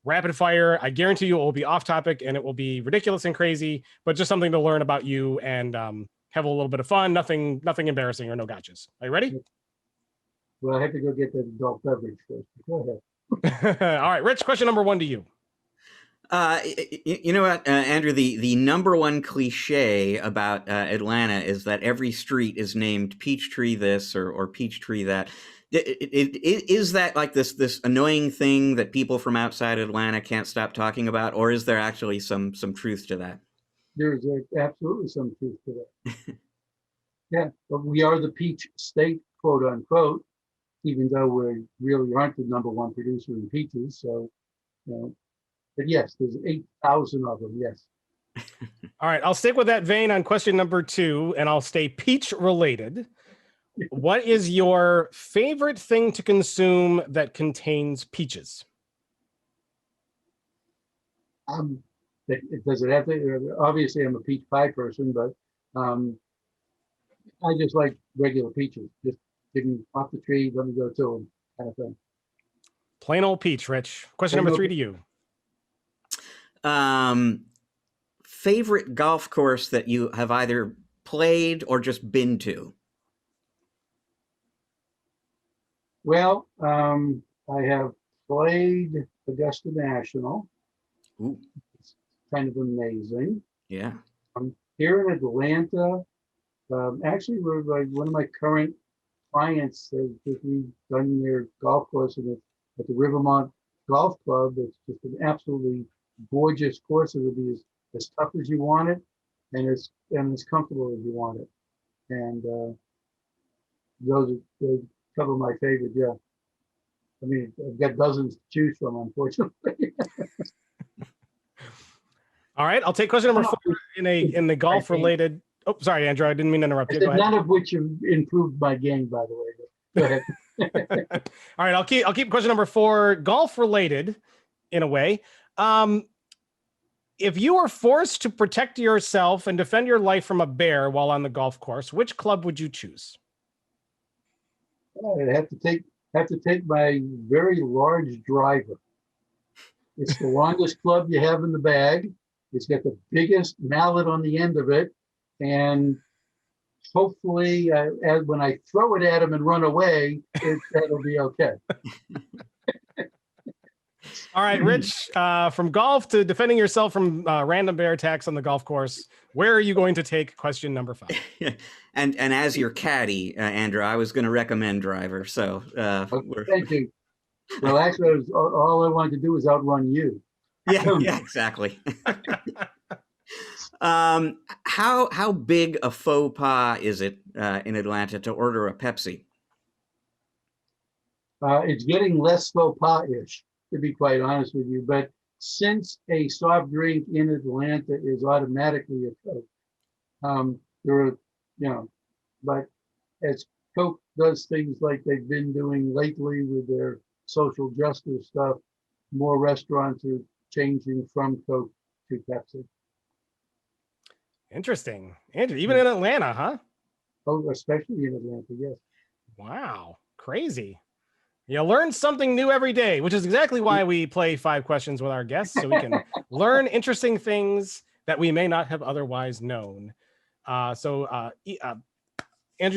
rapid fire. I guarantee you it will be off topic and it will be ridiculous and crazy, but just something to learn about you and have a little bit of fun. Nothing embarrassing or no gotchas. Are you ready? Well, I have to go get that adult beverage first. Go ahead. All right, Rich, question number 1 to you. You know what, Andrew, the number one cliche about Atlanta is that every street is named Peachtree this or Peachtree that. Is that like this annoying thing that people from outside Atlanta can't stop talking about, or is there actually some truth to that? There's absolutely some truth to that. Yeah, but we are the peach state, quote unquote, even though we really aren't the number 1 producer in peaches. So, but yes, there's 8,000 of them. Yes. All right, I'll stick with that vein on question number 2, and I'll stay peach related. What is your favorite thing to consume that contains peaches? Does it have to? Obviously, I'm a peach pie person, but I just like regular peaches. Just give them off the tree, let me go to them, kind of thing. Plain old peach, Rich. Question number 3 to you. Favorite golf course that you have either played or just been to? Well, I have played Augusta National. Ooh. It's kind of amazing. Yeah. Here in Atlanta, actually, we're one of my current clients has just done their golf course at the Rivermont Golf Club. It's just an absolutely gorgeous course. It will be as tough as you want it, and as comfortable as you want it. And those are a couple of my favorite. Yeah, I mean, I've got dozens to choose from, unfortunately. All right, I'll take question number 4 in the golf related. Oh, sorry, Andrew, I didn't mean to interrupt you. Go ahead. None of which have improved my game, by the way. Go ahead. All right, I'll keep question number 4 golf related in a way. If you were forced to protect yourself and defend your life from a bear while on the golf course, which club would you choose? I'd have to take my very large driver. It's the longest club you have in the bag. It's got the biggest mallet on the end of it, and hopefully, when I throw it at him and run away, that'll be okay. All right, Rich, from golf to defending yourself from random bear attacks on the golf course, where are you going to take question number 5? And as your caddy, Andrew, I was going to recommend driver. So thank you. Well, actually, all I wanted to do was outrun you. Yeah, exactly. How big a faux pas is it in Atlanta to order a Pepsi? It's getting less faux pas-ish, to be quite honest with you. But since a soft drink in Atlanta is automatically a Coke, there are, but as Coke does things like they've been doing lately with their social justice stuff, more restaurants are changing from Coke to Pepsi. Interesting. Andrew, even in Atlanta, huh? Oh, especially in Atlanta, yes. Wow, crazy. You learn something new every day, which is exactly why we play 5 questions with our guests, so we can learn interesting things that we may not have otherwise known. Andrew,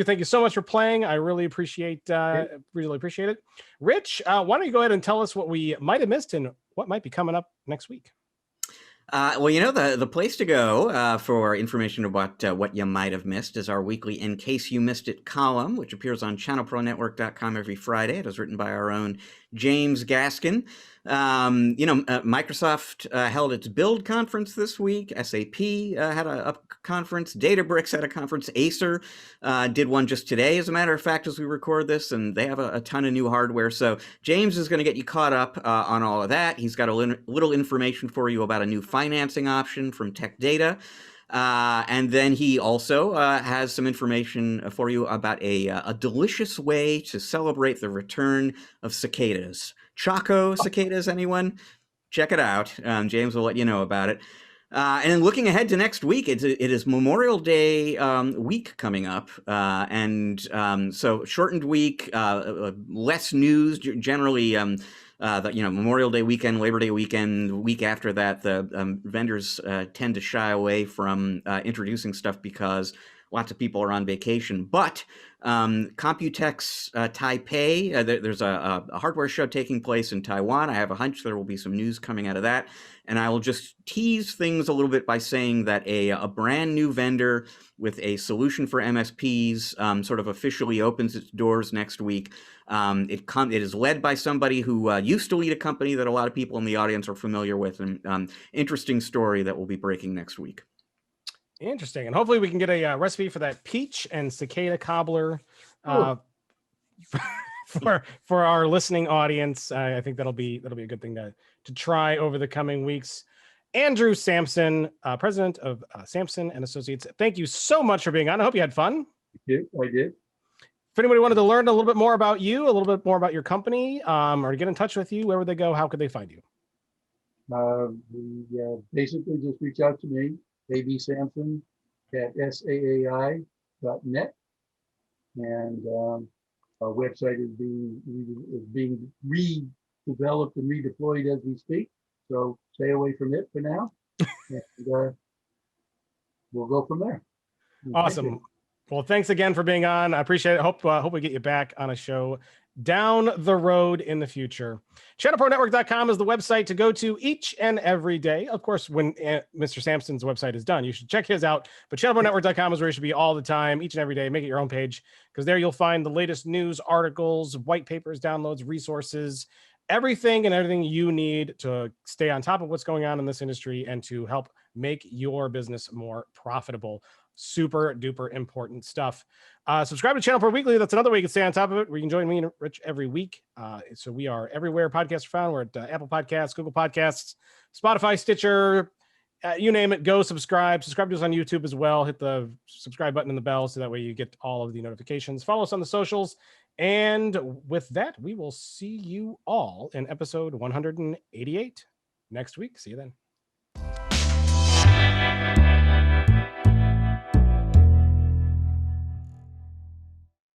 thank you so much for playing. I really appreciate it. Rich, why don't you go ahead and tell us what we might have missed and what might be coming up next week? Well, the place to go for information about what you might have missed is our weekly In Case You Missed It column, which appears on ChannelProNetwork.com every Friday. It is written by our own James Gaskin. Microsoft held its Build conference this week. SAP had a conference. Databricks had a conference. Acer did one just today, as a matter of fact, as we record this, and they have a ton of new hardware. So James is going to get you caught up on all of that. He's got a little information for you about a new financing option from Tech Data. And then he also has some information for you about a delicious way to celebrate the return of cicadas. Choco cicadas, anyone? Check it out. James will let you know about it. And then looking ahead to next week, it is Memorial Day week coming up. So shortened week, less news, generally Memorial Day weekend, Labor Day weekend, the week after that, the vendors tend to shy away from introducing stuff because lots of people are on vacation. But Computex Taipei, there's a hardware show taking place in Taiwan. I have a hunch there will be some news coming out of that. And I will just tease things a little bit by saying that a brand new vendor with a solution for MSPs sort of officially opens its doors next week. It is led by somebody who used to lead a company that a lot of people in the audience are familiar with, and interesting story that will be breaking next week. Interesting, and hopefully we can get a recipe for that peach and cicada cobbler for our listening audience. I think that'll be a good thing to try over the coming weeks. Andrew Sampson, president of Sampson and Associates, thank you so much for being on. I hope you had fun. I did. If anybody wanted to learn a little bit more about you, a little bit more about your company, or to get in touch with you, where would they go? How could they find you? Basically just reach out to me, AB Sampson at SAAI.net. And our website is being redeveloped and redeployed as we speak. So stay away from it for now. And we'll go from there. Awesome. Well, thanks again for being on. I appreciate it. Hope we get you back on a show down the road in the future. ChannelProNetwork.com is the website to go to each and every day. Of course, when Mr. Sampson's website is done, you should check his out. But ChannelProNetwork.com is where you should be all the time, each and every day. Make it your own page, because there you'll find the latest news, articles, white papers, downloads, resources, everything you need to stay on top of what's going on in this industry and to help make your business more profitable. Super duper important stuff. Subscribe to ChannelPro Weekly. That's another way you can stay on top of it, where you can join me and Rich every week. So we are everywhere podcasts are found. We're at Apple Podcasts, Google Podcasts, Spotify, Stitcher, You name it, go subscribe to us on YouTube as well. Hit the subscribe button and the bell so that way you get all of the notifications. Follow us on the socials. And with that, we will see you all in episode 188 next week. See you then.